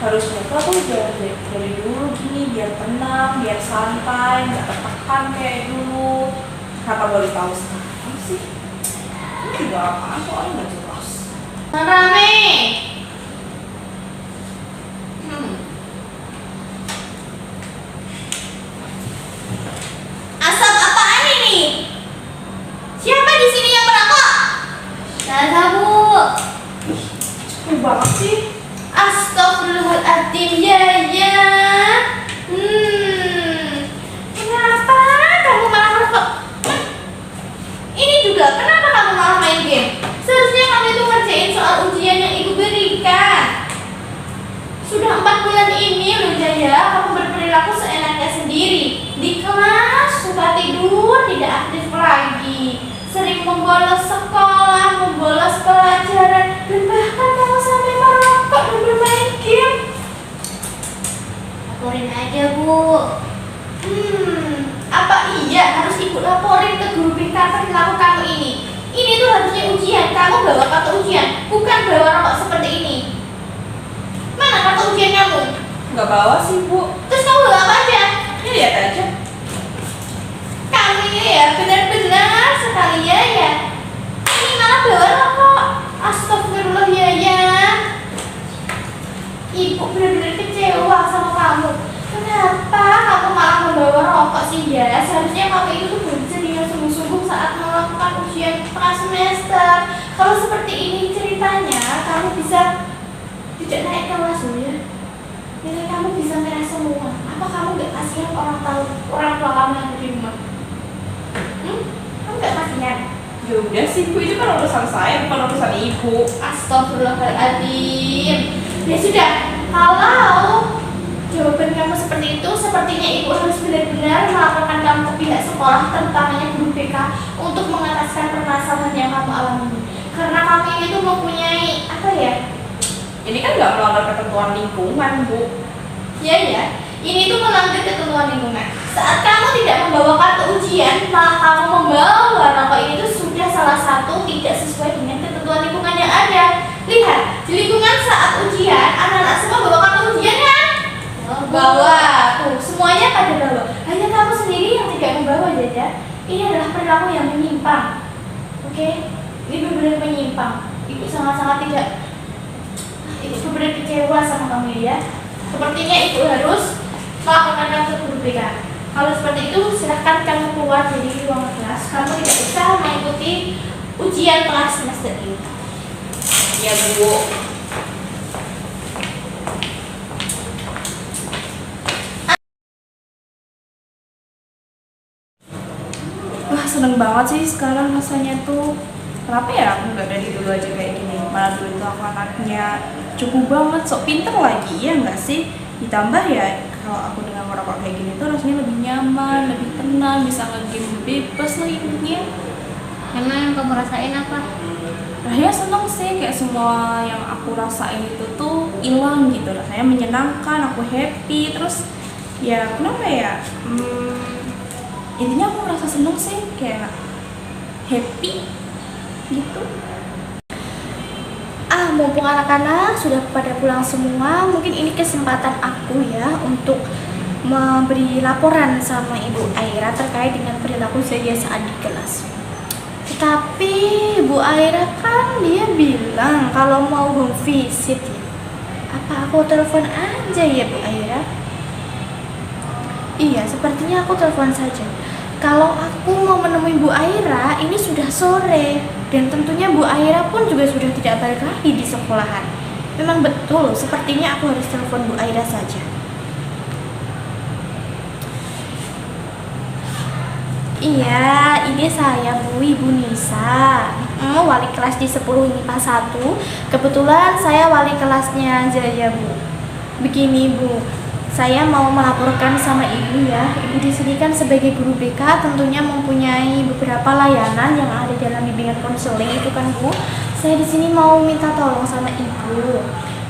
Harus mereka tuh dari dulu gini biar tenang, biar santai, nggak tertekan kayak dulu. Kenapa baru tahu sekarang sih? Ini juga apaan soalnya nggak jelas. Rame. Asap apaan ini? Siapa di sini yang merokok? Saya Bu. Cepet banget sih. Astagfirullahaladzim, ya. Kenapa kamu malah merokok? Ini juga, kenapa kamu malah main game? Seharusnya kamu itu ngerjain soal ujian yang Ibu berikan. Sudah 4 bulan ini loh Jaya, kamu berperilaku seenaknya sendiri. Di kelas suka tidur, tidak aktif lagi. Sering membolos sekolah, membolos pelajaran, dan bahkan kamu sampai merokok dan bermain game. Laporin aja Bu. Apa iya harus Ibu laporin ke guru BK perilaku kamu ini? Ini tuh harusnya ujian, kamu bawa kartu ujian, bukan bawa rokok seperti ini. Mana kartu ujian kamu? Nggak bawa sih Bu. Terus kamu bawa apa aja? Ini lihat aja. Kamu ini ya benar-benar sekali ya. Ini malah bawa rokok. Astagfirullah ya. Ibu benar-benar kecewa sama kamu. Kenapa kamu malah membawa rokok sih ya? Seharusnya kamu itu belajar dengan sungguh-sungguh saat melakukan ujian tengah semester. Kalau seperti ini ceritanya, kamu bisa tidak naik kelas loh ya. Nilai kamu bisa merah semua. Apa kamu gak kasihan orang tua kamu yang di rumah? Kamu gak kasihan? Ya udah sih Bu, itu kan urusan saya, bukan urusan Ibu. Astagfirullahaladzim. Ya sudah, kalau jawaban kamu seperti itu, sepertinya Ibu harus benar-benar melaporkan kamu ke pihak sekolah, terutamanya guru BK, untuk mengataskan permasalahan yang kamu alami. Karena kami itu mempunyai apa ya? Ini kan nggak melanggar ketentuan lingkungan Bu. Ya, ini tuh melanggar ketentuan lingkungan. Saat kamu tidak membawa kartu ujian, malah kamu membawa rokok, ini tuh sudah salah satu tidak sesuai dengan ketentuan lingkungan yang ada. Lihat, di lingkungan saat ujian, anak-anak semua bawa kartu ujian kan? Bawa, tuh semuanya pada bawa. Hanya kamu sendiri yang tidak membawa Jaja. Ini adalah perilaku yang menyimpang. Oke, ini benar-benar menyimpang. Ibu sangat-sangat tidak. Ibu benar-benar kecewa sama kamu ya. Sepertinya Ibu harus melakukan kamu ke guru BK. Kalau seperti itu, silahkan kamu keluar dari ruang kelas. Kamu tidak bisa mengikuti ujian kelas semester ini. Ya Bu. Wah, seneng banget sih sekarang rasanya tuh. Kenapa ya aku nggak dari dulu aja kayak gini? Malah dulu itu aku anaknya cukup banget, sok pinter lagi, ya nggak sih? Ditambah ya, kalau aku dengan merokok kayak gini tuh rasanya lebih nyaman, lebih tenang, bisa nge-game bebas lagi hidupnya. Emang yang kamu rasain apa? Rasanya seneng sih, kayak semua yang aku rasain itu tuh hilang gitu, rasanya menyenangkan, aku happy. Terus ya kenapa ya, intinya aku merasa seneng sih, kayak happy gitu. Mumpung anak-anak sudah pada pulang semua, mungkin ini kesempatan aku ya untuk memberi laporan sama Ibu Aira terkait dengan perilaku Zaya saat di kelas. Tetapi Bu Aira kan dia bilang kalau mau home visit ya. Apa aku telepon aja ya Bu Aira? Iya, sepertinya aku telepon saja. Kalau aku mau menemui Bu Aira, ini sudah sore. Dan tentunya Bu Aira pun juga sudah tidak balik lagi di sekolahan. Memang betul, sepertinya aku harus telepon Bu Aira saja. Iya, ini saya Bu, Ibu Nisa, wali kelas di 10 IPA 1. Kebetulan saya wali kelasnya Jaya Bu. Begini Bu, saya mau melaporkan sama Ibu ya. Ibu di sini kan sebagai guru BK tentunya mempunyai beberapa layanan yang ada dalam bimbingan konseling itu kan Bu. Saya di sini mau minta tolong sama Ibu.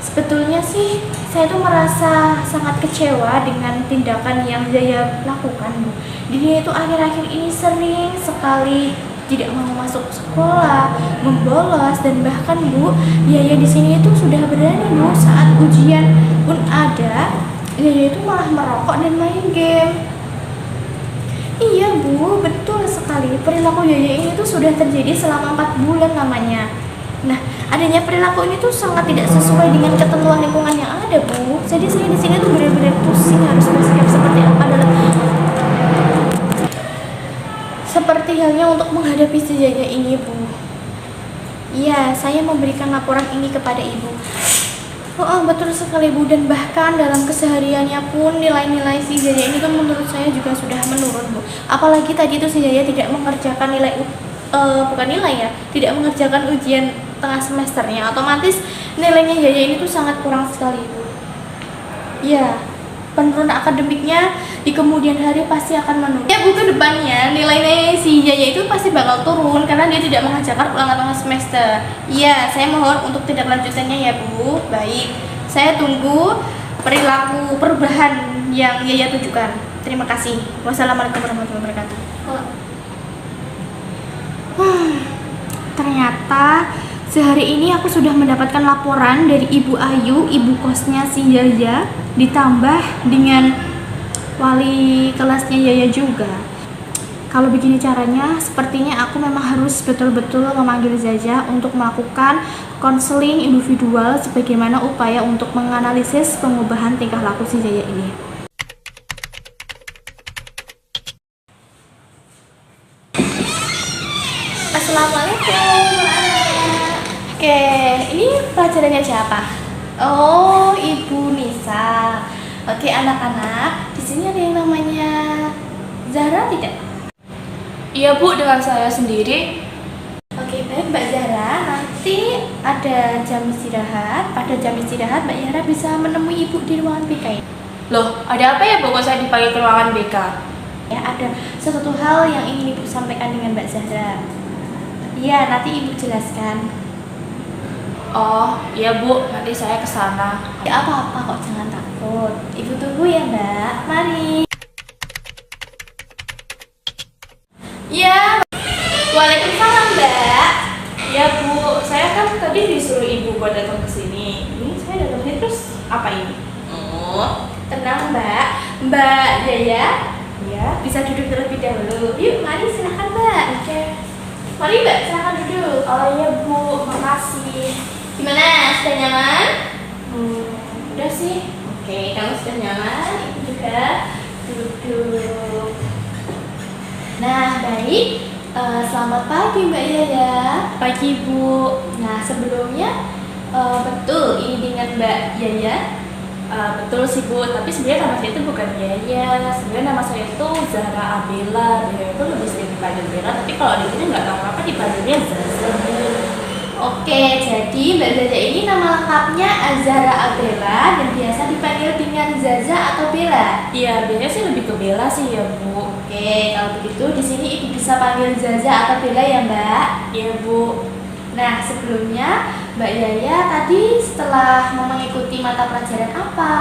Sebetulnya sih saya tuh merasa sangat kecewa dengan tindakan yang Zaya lakukan Bu. Dia itu akhir-akhir ini sering sekali tidak mau masuk sekolah, membolos, dan bahkan Bu, Yaya di sini itu sudah berani Bu saat ujian pun ada, Yaya itu malah merokok dan main game. Iya Bu, betul sekali. Perilaku Yaya ini tuh sudah terjadi selama 4 bulan lamanya. Nah, adanya perilaku ini tuh sangat tidak sesuai dengan ketentuan lingkungan yang ada Bu. Jadi saya di sini tuh benar-benar pusing harus bersikap seperti apa dalam seperti halnya untuk menghadapi si Yaya ini Bu. Iya, saya memberikan laporan ini kepada Ibu. Betul sekali Bu, dan bahkan dalam kesehariannya pun nilai-nilai si Yaya ini kan menurut saya juga sudah menurun Bu. Apalagi tadi itu si Yaya tidak mengerjakan tidak mengerjakan ujian tengah semesternya, otomatis nilainya Yaya ini tuh sangat kurang sekali Bu. Iya, penurunan akademiknya di kemudian hari pasti akan menurun. Ya Bu, ke depannya nilainya si Yaya itu pasti bakal turun karena dia tidak mengerjakan ulangan tengah semester. Iya, saya mohon untuk tindak lanjutannya ya Bu. Baik, saya tunggu perilaku perubahan yang Yaya tunjukkan. Terima kasih. Wassalamualaikum warahmatullahi wabarakatuh. Ternyata sehari ini aku sudah mendapatkan laporan dari Ibu Ayu, ibu kosnya si Yaya, ditambah dengan wali kelasnya Yaya juga. Kalau begini caranya, sepertinya aku memang harus betul-betul memanggil Zaza untuk melakukan konseling individual sebagaimana upaya untuk menganalisis pengubahan tingkah laku si Zaya ini. Assalamualaikum. Oke, ini pelajarannya siapa? Oh, Ibu Nisa. Oke, anak-anak, di sini ada yang namanya Zahra tidak? Iya Bu, dengan saya sendiri. Oke, baik Mbak Zahra. Nanti ada jam istirahat. Pada jam istirahat Mbak Zahra bisa menemui Ibu di ruangan BK. Loh, ada apa ya Bu kok saya dipanggil ke ruangan BK? Ya, ada sesuatu hal yang ingin Ibu sampaikan dengan Mbak Zahra. Iya, nanti Ibu jelaskan. Oh, iya Bu, nanti saya ke sana. Ya, apa-apa kok, jangan takut. Ibu tunggu ya Mbak. Mari. Ya, waalaikumsalam Mbak. Ya Bu, saya kan tadi disuruh Ibu buat datang ke sini. Ini saya datang sini terus apa ini? Oh, tenang Mbak. Mbak Yaya, Ya. bisa duduk terlebih dahulu. Yuk, mari silahkan Mbak. Oke. Mari Mbak, silahkan duduk. Oh iya Bu, makasih. Gimana? Sudah nyaman? Udah sih. Oke, kamu sudah nyaman. Ibu juga duduk. Nah, baik. Selamat pagi Mbak Yaya. Pagi Bu. Nah, sebelumnya betul ini dengan Mbak Yaya. Betul sih Bu, tapi sebenarnya nama saya itu bukan Yaya. Sebenarnya nama saya itu Zahra Abela. Dia itu lebih sering dipanggil Bella, tapi kalau di sini nggak tahu kenapa dipanggilnya Zaza Bu. Oke, jadi Mbak Zaza ini nama lengkapnya Zahra Abela dan biasa dipanggil dengan Zaza atau Bella. Iya, biasanya sih lebih ke Bella sih ya Bu. Oke, kalau begitu di sini Ibu bisa panggil Zaza atau Bella ya Mbak. Iya Bu. Nah, sebelumnya Mbak Yaya tadi setelah mengikuti mata pelajaran apa?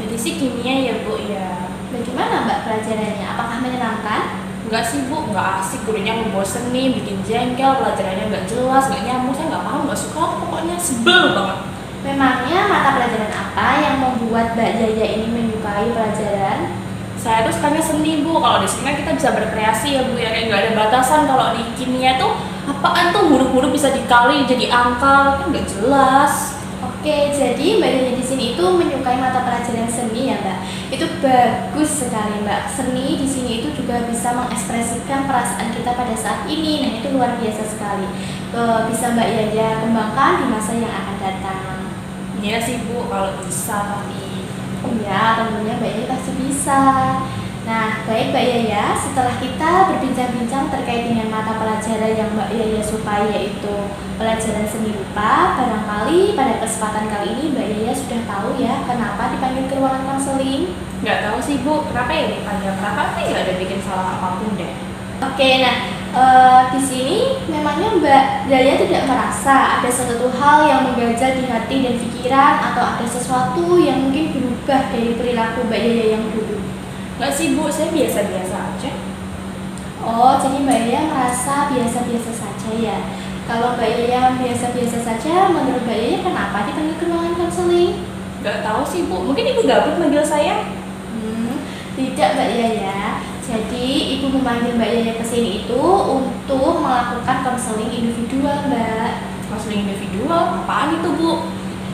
Jadi sih kimia ya Bu ya. Bagaimana Mbak pelajarannya? Apakah menyenangkan? Enggak sih Bu, enggak asik, gurunya ngebosenin, bikin jengkel, pelajarannya enggak jelas, enggak nyambung, saya enggak paham, enggak suka, pokoknya sebel banget. Memangnya mata pelajaran apa yang membuat Mbak Yaya ini menyukai pelajaran? Saya tuh sukanya seni Bu, kalau di sini kan kita bisa berkreasi ya Bu ya, kayak nggak ada batasan. Kalau di kimia tuh apaan tuh huruf-huruf bisa dikali jadi angka, kan nggak jelas. Oke, jadi Mbak Yaya di sini itu menyukai mata pelajaran seni ya Mbak. Itu bagus sekali Mbak. Seni di sini itu juga bisa mengekspresikan perasaan kita pada saat ini. Nah itu luar biasa sekali. Bisa Mbak Yaya kembangkan di masa yang akan datang. Iya sih Bu, kalau bisa tapi Iya, tentunya Mbak Yaya pasti bisa. Nah, baik Mbak Yaya, setelah kita berbincang-bincang terkait dengan mata pelajaran yang Mbak Yaya sukai, yaitu pelajaran seni rupa, barangkali pada kesempatan kali ini Mbak Yaya sudah tahu ya kenapa dipanggil ke ruangan konseling. nggak tahu sih Bu, kenapa ya dipanggil, kenapa nggak ada bikin salah apapun deh. Oke, nah di sini memangnya Mbak Yaya tidak merasa ada suatu hal yang mengganjal di hati dan pikiran atau ada sesuatu yang mungkin berubah dari perilaku Mbak Yaya yang dulu? Nggak sih Bu, saya biasa-biasa aja. Oh, jadi Mbak Yaya merasa biasa-biasa saja ya. Kalau Mbak Yaya biasa-biasa saja, menurut Mbak Yaya kenapa dipanggil ke ruangan konseling? Nggak tahu sih Bu, mungkin Ibu gabut manggil saya. Tidak Mbak Yaya. Jadi Ibu memanggil Mbak Yaya ke sini itu untuk melakukan konseling individual Mbak. Konseling individual, apaan itu Bu?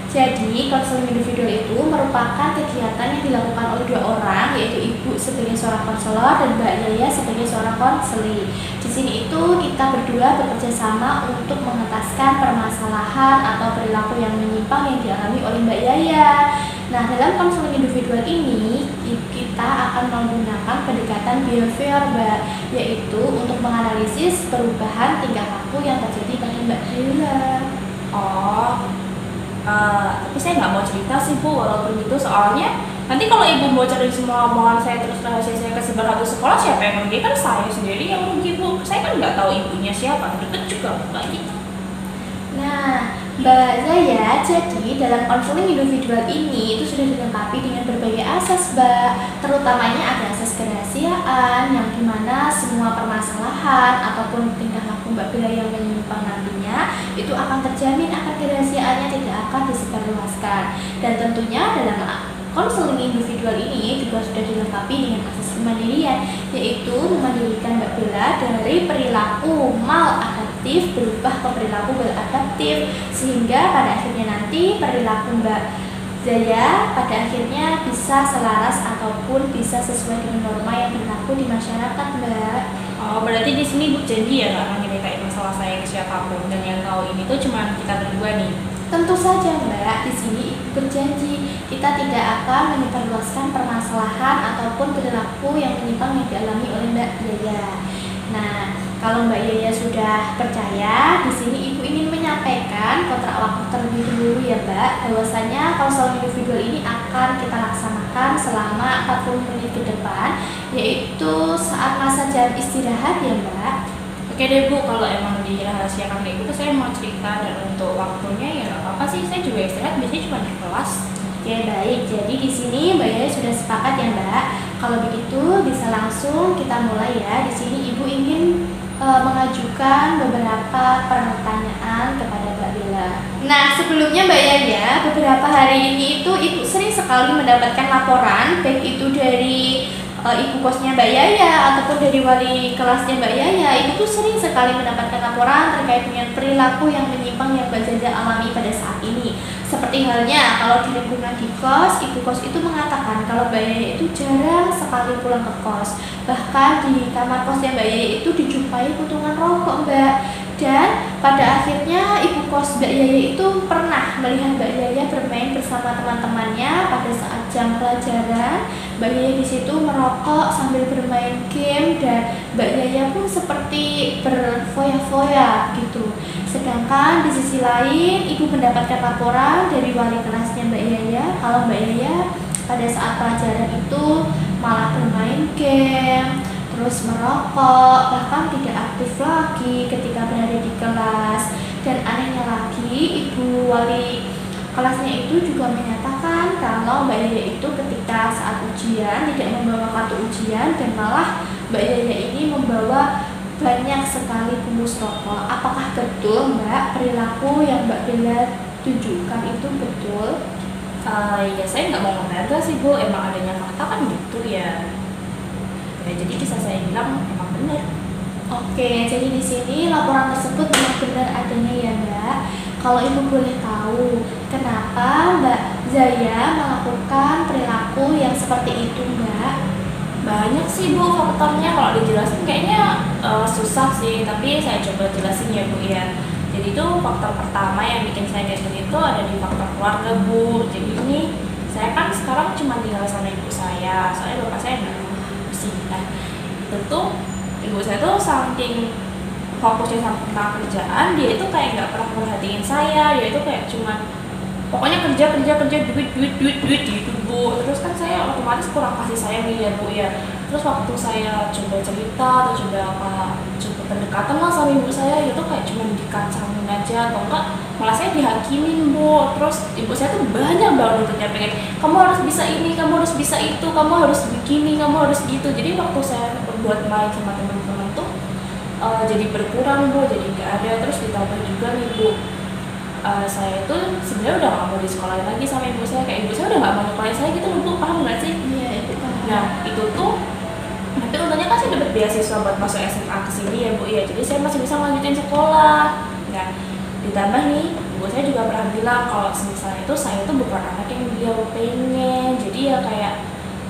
Jadi konseling individual itu merupakan kegiatan yang dilakukan oleh dua orang, yaitu Ibu sebagai seorang konselor dan Mbak Yaya sebagai seorang konseli. Di sini itu kita berdua bekerja sama untuk mengentaskan permasalahan atau perilaku yang menyimpang yang dialami oleh Mbak Yaya. Nah, dalam konseling individual ini kita akan menggunakan pendekatan behavior Mbak, yaitu untuk menganalisis perubahan tingkah laku yang terjadi pada Mbak Yaya. Oh, tapi saya nggak mau cerita sih Bu, walaupun gitu soalnya nanti kalau Ibu mau cari semua omongan saya terus rahasia saya kesebar satu sekolah, siapa yang rugi? Kan saya sendiri yang rugi Bu, saya kan nggak tahu ibunya siapa, deket juga nggak gitu. Nah, Mbak Zaya, jadi dalam konseling individual ini itu sudah dilengkapi dengan berbagai asas Mbak, terutamanya ada asas kerahasiaan yang dimana semua permasalahan ataupun tingkah laku Mbak Bella yang menyimpang nantinya itu akan terjamin akan kerahasiaannya tidak akan disebarluaskan. Dan tentunya dalam konseling individual ini juga sudah dilengkapi dengan asas kemandirian, yaitu memandirikan Mbak Bella dari perilaku maladaptif berubah ke perilaku beradaptif, sehingga pada akhirnya nanti perilaku Mbak Zaya pada akhirnya bisa selaras ataupun bisa sesuai dengan norma yang berlaku di masyarakat Mbak. Oh, berarti di sini Bu janji ya nggak akan nyeritain masalah saya ke siapapun, dan yang tahu ini tuh cuma kita berdua nih. Tentu saja Mbak, di sini Ibu berjanji kita tidak akan menyebarluaskan permasalahan ataupun perilaku yang menyimpang yang dialami oleh Mbak Yaya. Nah, kalau Mbak Yaya sudah percaya, di sini Ibu ingin menyampaikan kontrak waktu terlebih dahulu ya Mbak, bahwasanya konseling individual ini akan kita laksanakan selama 40 menit ke depan, yaitu saat masa jam istirahat ya Mbak. Oke deh Bu, kalau emang dirahasiakan kayak gitu saya mau cerita, dan untuk waktunya ya nggak apa-apa sih, saya juga istirahat biasanya cuma di kelas. Oke baik, jadi di sini Mbak Yaya sudah sepakat ya Mbak. Kalau begitu bisa langsung kita mulai ya. Di sini Ibu ingin mengajukan beberapa pertanyaan kepada Mbak Bella. Nah sebelumnya Mbak Yaya, beberapa hari ini itu Ibu sering sekali mendapatkan laporan, baik itu dari ibu kosnya Mbak Yaya ataupun dari wali kelasnya Mbak Yaya. Ibu tuh sering sekali mendapatkan laporan terkait dengan perilaku yang menyimpang yang Mbak Zaza alami pada saat ini. Seperti halnya kalau di lingkungan di kos, ibu kos itu mengatakan kalau Mbak Yaya itu jarang sekali pulang ke kos. Bahkan di kamar kosnya Mbak Yaya itu dijumpai putungan rokok Mbak. Dan pada akhirnya ibu kos Mbak Yaya itu pernah melihat Mbak Yaya bermain bersama teman-temannya pada saat jam pelajaran. Mbak Yaya di situ merokok sambil bermain game, dan Mbak Yaya pun seperti berfoya-foya gitu. Sedangkan di sisi lain ibu mendapatkan laporan dari wali kelasnya Mbak Yaya kalau Mbak Yaya pada saat pelajaran itu malah bermain game, terus merokok, bahkan tidak aktif lagi ketika berada di kelas. Dan anehnya lagi, ibu wali kelasnya itu juga menyatakan kalau Mbak Yaya itu ketika saat ujian tidak membawa kartu ujian dan malah Mbak Yaya ini membawa banyak sekali bungkus rokok. Apakah betul Mbak perilaku yang Mbak Bella tunjukkan itu betul? Ya saya nggak mau membantah sih Bu, emang adanya fakta kan gitu ya. Ya jadi bisa saya bilang emang benar. Oke, jadi di sini laporan tersebut memang benar adanya ya Mbak. Kalau Ibu boleh tahu, kenapa Mbak Zaya melakukan perilaku yang seperti itu Mbak? Banyak sih Bu faktornya, kalau dijelasin kayaknya susah sih, tapi saya coba jelasin ya Bu ya. Jadi itu faktor pertama yang bikin saya kayak gini itu ada di faktor keluarga Bu. Jadi ini saya kan sekarang cuma tinggal sama ibu saya, soalnya bapak saya nggak bersih. Nah itu tuh ibu saya tuh saking fokusnya sama tentang kerjaan, dia itu kayak nggak pernah merhatiin saya. Dia itu kayak cuman pokoknya kerja duit gitu Bu. Terus kan saya otomatis kurang kasih sayang ya Bu ya. Terus waktu saya coba cerita atau coba pendekatan lah sama ibu saya, itu kayak cuma dikacangin aja atau enggak malah saya dihakimin Bu. Terus ibu saya tuh banyak banget nuntutnya, pengen kamu harus bisa ini, kamu harus bisa itu, kamu harus begini, kamu harus gitu. Jadi waktu saya berbuat baik sama teman-teman tuh jadi berkurang Bu, jadi nggak ada. Terus ditambah juga nih Bu, saya itu sebenarnya udah nggak mau disekolahin lagi sama ibu saya, kayak ibu saya udah nggak mau nyekolahin saya gitu loh Bu, paham nggak sih? Iya, itu kan. Nah itu tuh nanti untungnya kan saya dapat beasiswa buat masuk SMA ke sini ya Bu ya, jadi saya masih bisa lanjutin sekolah. Nah ditambah nih ibu saya juga pernah bilang kalau misalnya itu saya itu bukan anak yang beliau pengen, jadi ya kayak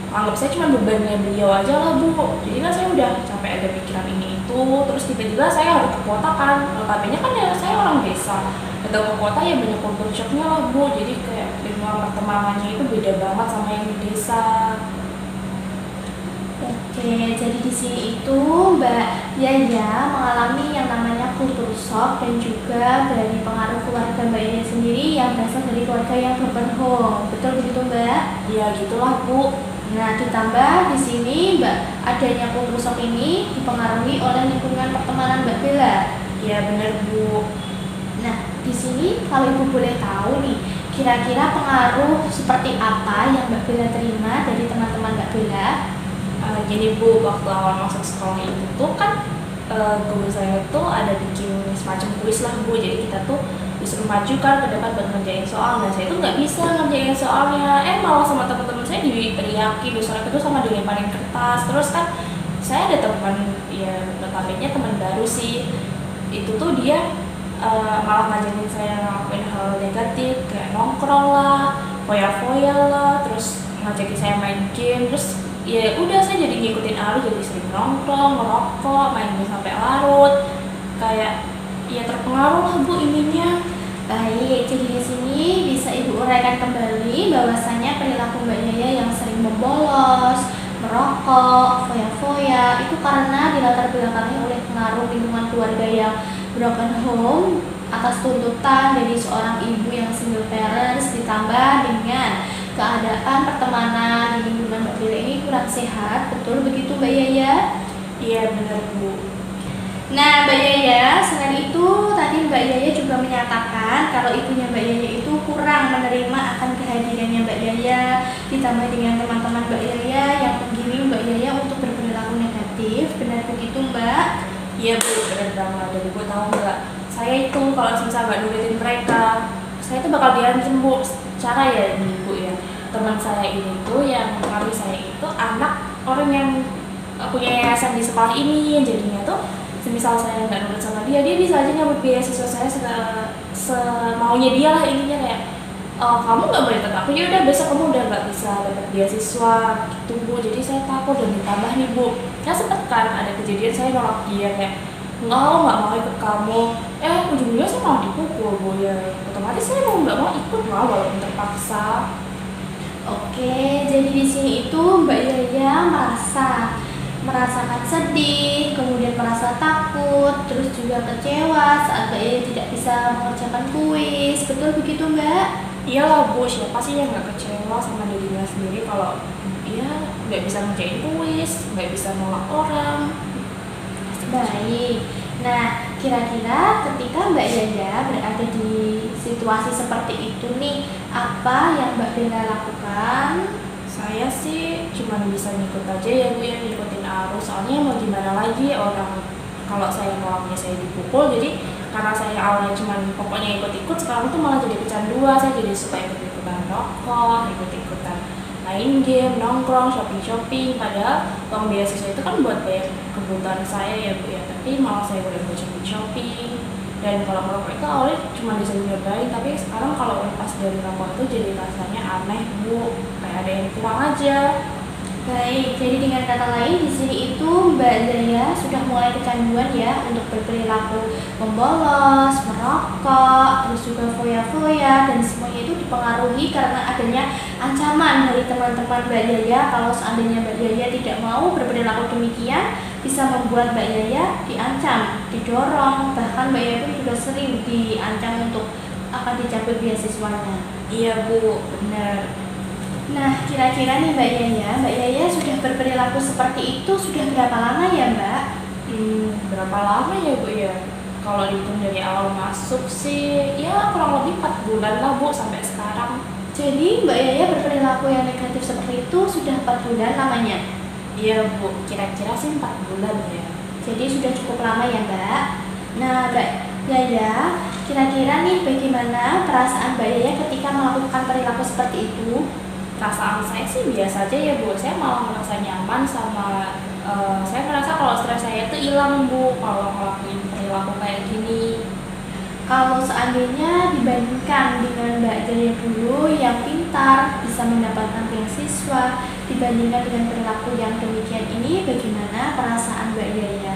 anggap saya cuma bebannya beliau aja lah Bu. Jadi kan saya udah sampai ada pikiran ini itu, terus tiba-tiba saya harus ke kota kan, notabene kan ya saya orang desa, datang ke kota ya banyak culture shocknya lah Bu. Jadi kayak lingkungan pertemanannya itu beda banget sama yang di desa. Oke, jadi di sini itu Mbak Yaya mengalami yang namanya culture shock dan juga dari pengaruh keluarga Mbak Yaya sendiri yang berasal dari keluarga yang broken home. Betul begitu Mbak? Ya gitulah Bu. Nah, ditambah di sini Mbak adanya culture shock ini dipengaruhi oleh lingkungan pertemanan Mbak Bella. Ya bener Bu. Nah, di sini kalau Ibu boleh tahu nih, kira-kira pengaruh seperti apa yang Mbak Bella terima dari teman-teman Mbak Bella? Gini Bu, waktu awal masuk sekolah itu tuh kan guru saya tuh ada bikin semacam kuis lah Bu. Jadi kita tuh disuruh maju kan ke depan buat ngerjain soal. Nah saya tuh nggak bisa ngerjain soalnya, malah sama teman-teman saya diteriaki, soalnya itu sama dilemparin kertas. Terus kan saya ada teman, ya notabene teman baru sih, itu tuh dia malah ngajarin saya ngelakuin hal negatif kayak nongkrong lah, foya-foya lah, terus ngajakin saya main game. Terus ya udah saya jadi ngikutin arus, jadi sering nongkrong, ngerokok, main game sampai larut, kayak ya terpengaruh lah Bu ininya. Baik, jadi di sini bisa Ibu uraikan kembali bahwasannya perilaku Mbak Yaya yang sering membolos, merokok, foya-foya itu karena dilatar belakangi oleh pengaruh lingkungan keluarga yang broken home atas tuntutan dari seorang ibu yang single parents, ditambah dengan keadaan pertemanan di lingkungan Mbak Bella ini kurang sehat. Betul begitu Mbak Yaya? Iya benar Bu. Nah Mbak Yaya, selain itu tadi Mbak Yaya juga menyatakan kalau ibunya Mbak Yaya itu kurang menerima akan kehadirannya Mbak Yaya, ditambah dengan teman-teman Mbak Yaya yang menggiring Mbak Yaya untuk berperilaku negatif. Benar begitu Mbak? Iya Bu, benar banget. Dan Bu tahu nggak, saya itu kalau misalnya nggak nurutin mereka, saya itu bakal diancam Bu. Cara ya nih Bu ya, teman saya ini tuh yang mengaruhi saya itu anak orang yang punya yayasan di sekolah ini. Jadinya tuh semisal saya nggak nurut sama dia bisa aja nyambut beasiswa saya semaunya dia lah. Intinya kayak kamu nggak boleh ikut aku, ya udah besok kamu udah nggak bisa dapat beasiswa gitu Bu. Jadi saya takut. Dan ditambah nih Bu, ya sempet kan ada kejadian saya nolak dia kayak nggak mau ikut kamu, ujung-ujungnya saya malah dipukul Bu. Ya otomatis saya mau nggak mau ikut lah walaupun terpaksa. Oke, jadi di sini itu Mbak Yaya merasakan sedih, kemudian merasa takut, terus juga kecewa saat Mbak Yaya tidak bisa mengerjakan kuis. Betul begitu Mbak? Iyalah Bu, siapa sih yang nggak kecewa sama dirinya sendiri kalau dia nggak bisa ngerjain kuis, nggak bisa nolak orang. Baik. Nah, kira-kira ketika Mbak Yaya berada di situasi seperti itu nih, apa yang Mbak Bella lakukan? Saya sih cuma bisa ngikut aja ya Bu, yang ngikutin arus. Soalnya mau gimana lagi, orang kalau saya ngelakunya saya dipukul, jadi karena saya awalnya cuma pokoknya ikut-ikut, sekarang tuh malah jadi kecanduan. Saya jadi suka ikut-ikutan rokok, ikut-ikutan main game, nongkrong, shopping-shopping. Padahal uang beasiswa itu kan buat bayar kebutuhan saya ya Bu ya, tapi malah saya udah buat shopping-shopping. Dan kalau merokok itu awalnya cuma bisa nyobain, tapi sekarang kalau lepas dari rokok itu jadi rasanya aneh Bu, kayak ada yang kurang aja. Baik, jadi dengan kata lain di sini itu Mbak Zaya sudah mulai kecanduan ya untuk berperilaku membolos, merokok, terus juga foya-foya, dan semuanya itu dipengaruhi karena adanya ancaman dari teman-teman Mbak Zaya. Kalau seandainya Mbak Zaya tidak mau berperilaku demikian, bisa membuat Mbak Yaya diancam, didorong, bahkan Mbak Yaya pun juga sering diancam untuk akan dicabut beasiswanya. Iya Bu, benar. Nah, kira-kira nih Mbak Yaya sudah berperilaku seperti itu sudah berapa lama ya Mbak? Berapa lama ya Bu ya? Kalau dihitung dari awal masuk sih, ya kurang lebih 4 bulan lah Bu sampai sekarang. Jadi Mbak Yaya berperilaku yang negatif seperti itu sudah 4 bulan lamanya? Iya Bu, kira-kira sih 4 bulan ya. Jadi sudah cukup lama ya Mbak. Nah Mbak Yaya, kira-kira nih bagaimana perasaan Mbak Yaya ketika melakukan perilaku seperti itu? Perasaan saya sih biasa aja ya Bu, saya malah merasa nyaman sama saya merasa kalau stres saya itu hilang Bu kalau ngelakuin perilaku kayak gini. Kalau seandainya dibandingkan dengan Mbak Jaya dulu yang pintar bisa mendapatkan beasiswa, dibandingkan dengan perilaku yang demikian ini, bagaimana perasaan Mbak Jaya?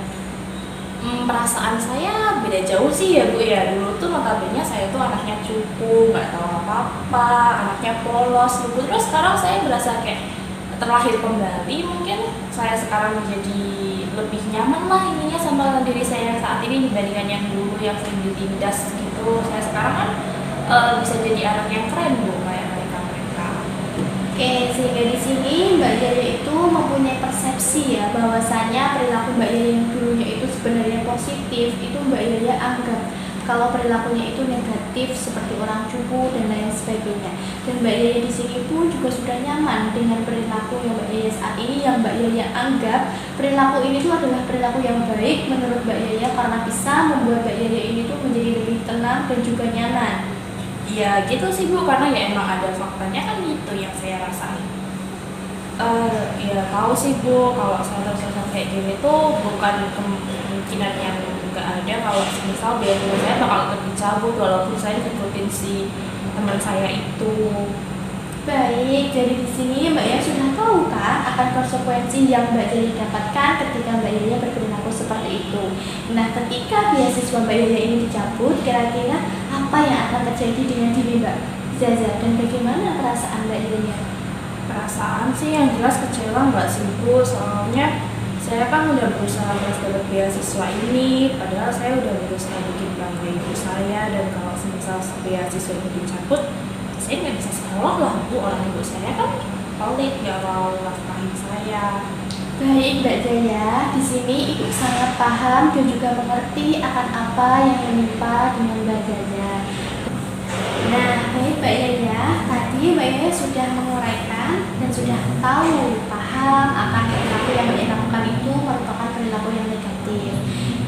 Perasaan saya beda jauh sih ya Bu ya. Dulu tuh notabene saya tuh anaknya cupu, nggak tahu apa-apa, anaknya polos gitu. Terus sekarang saya berasa kayak terlahir kembali. Mungkin saya sekarang menjadi lebih nyaman lah ininya sama diri saya saat ini dibandingkan yang dulu yang sering ditindas gitu. Saya sekarang kan bisa jadi anak yang keren Bu, kayak mereka. Oke, sehingga di sini Mbak Yaya itu mempunyai persepsi ya bahwasanya perilaku Mbak Yaya yang dulunya itu sebenarnya positif, itu Mbak Yaya anggap kalau perilakunya itu negatif seperti orang cupu dan lain sebagainya. Dan Mbak Yaya di sini pun juga sudah nyaman dengan perilaku yang Mbak Yaya saat ini, yang Mbak Yaya anggap perilaku ini tuh adalah perilaku yang baik menurut Mbak Yaya karena bisa membuat Mbak Yaya ini tuh menjadi lebih tenang dan juga nyaman. Ya gitu sih Bu, karena ya emang ada faktanya kan gitu yang saya rasain. Ya tahu sih Bu, kalau saya terus kayak gini tuh bukan kemungkinan yang nggak ada kalau misal beasiswa saya bakal tetap dicabut walaupun saya ngikutin si teman saya itu. Baik, jadi di sini Mbak Yaya sudah tahu kan akan konsekuensi yang Mbak Yaya dapatkan ketika Mbak Yaya berperilaku seperti itu. Nah, ketika beasiswa Mbak Yaya ini dicabut, kira-kira apa yang akan terjadi dengan diri Mbak Zaza dan bagaimana perasaan Mbak Yaya? Perasaan sih yang jelas kecewa nggak sih Bu, soalnya saya kan udah berusaha terus dapat beasiswa ini, padahal saya udah berusaha bikin bangga ibu saya, dan kalau misal beasiswa ini dicabut, saya nggak bisa sekolah lah Bu, orang ibu saya kan pelit, nggak mau nafkahin saya. Baik Mbak Jaya, di sini Ibu sangat paham dan juga mengerti akan apa yang menimpa dengan Mbak Jaya. Nah, baik Mbak Yaya, tadi Mbak Yaya sudah menguraikan dan sudah tahu, paham akan perilaku yang Mbak Yaya lakukan itu merupakan perilaku yang negatif.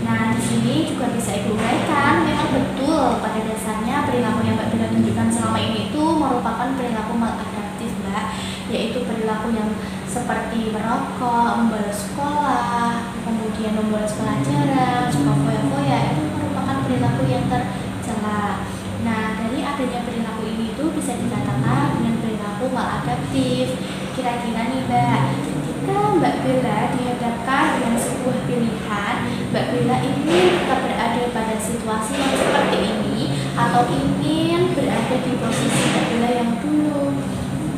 Nah, di sini juga bisa Ibu uraikan, memang betul pada dasarnya perilaku yang Mbak Bella tunjukkan selama ini itu merupakan perilaku maladaptif Mbak, yaitu perilaku yang seperti merokok, membolos sekolah, kemudian membolos pelajaran, suka foya-foya, itu merupakan perilaku yang tercela. Nah, dari adanya perilaku ini itu bisa dikatakan dengan perilaku maladaptif. Kira-kira nih Mbak, ketika Mbak Bella dihadapkan dengan sebuah pilihan, Mbak Bella ingin tetap berada pada situasi yang seperti ini atau ingin berada di posisi Mbak Bella yang dulu.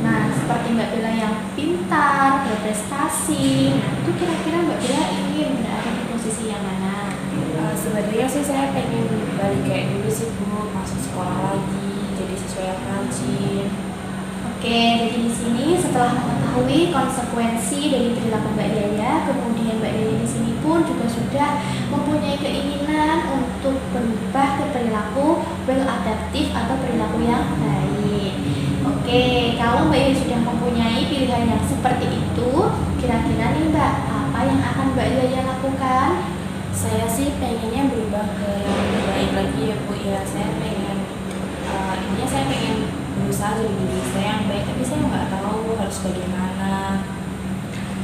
Nah, seperti Mbak Bella yang pintar, berprestasi, nah itu kira-kira Mbak Bella ingin berada di posisi yang mana? Sebenarnya sih saya pengen balik kayak dulu sih Bu, masuk sekolah lagi, jadi siswa yang rajin. Oke, jadi di sini setelah mengetahui mengetahui konsekuensi dari perilaku Mbak Yaya. Kemudian Mbak Yaya di sini pun juga sudah mempunyai keinginan untuk berubah ke perilaku well adaptif atau perilaku yang baik. Oke, kalau Mbak Yaya sudah mempunyai pilihan yang seperti itu, kira-kira nih Mbak, apa yang akan Mbak Yaya lakukan? Saya sih pengennya berubah ke yang lebih baik lagi ya Bu ya. Saya pengen intinya saya pengen berusaha jadi diri saya yang baik, tapi saya nggak tahu harus bagaimana.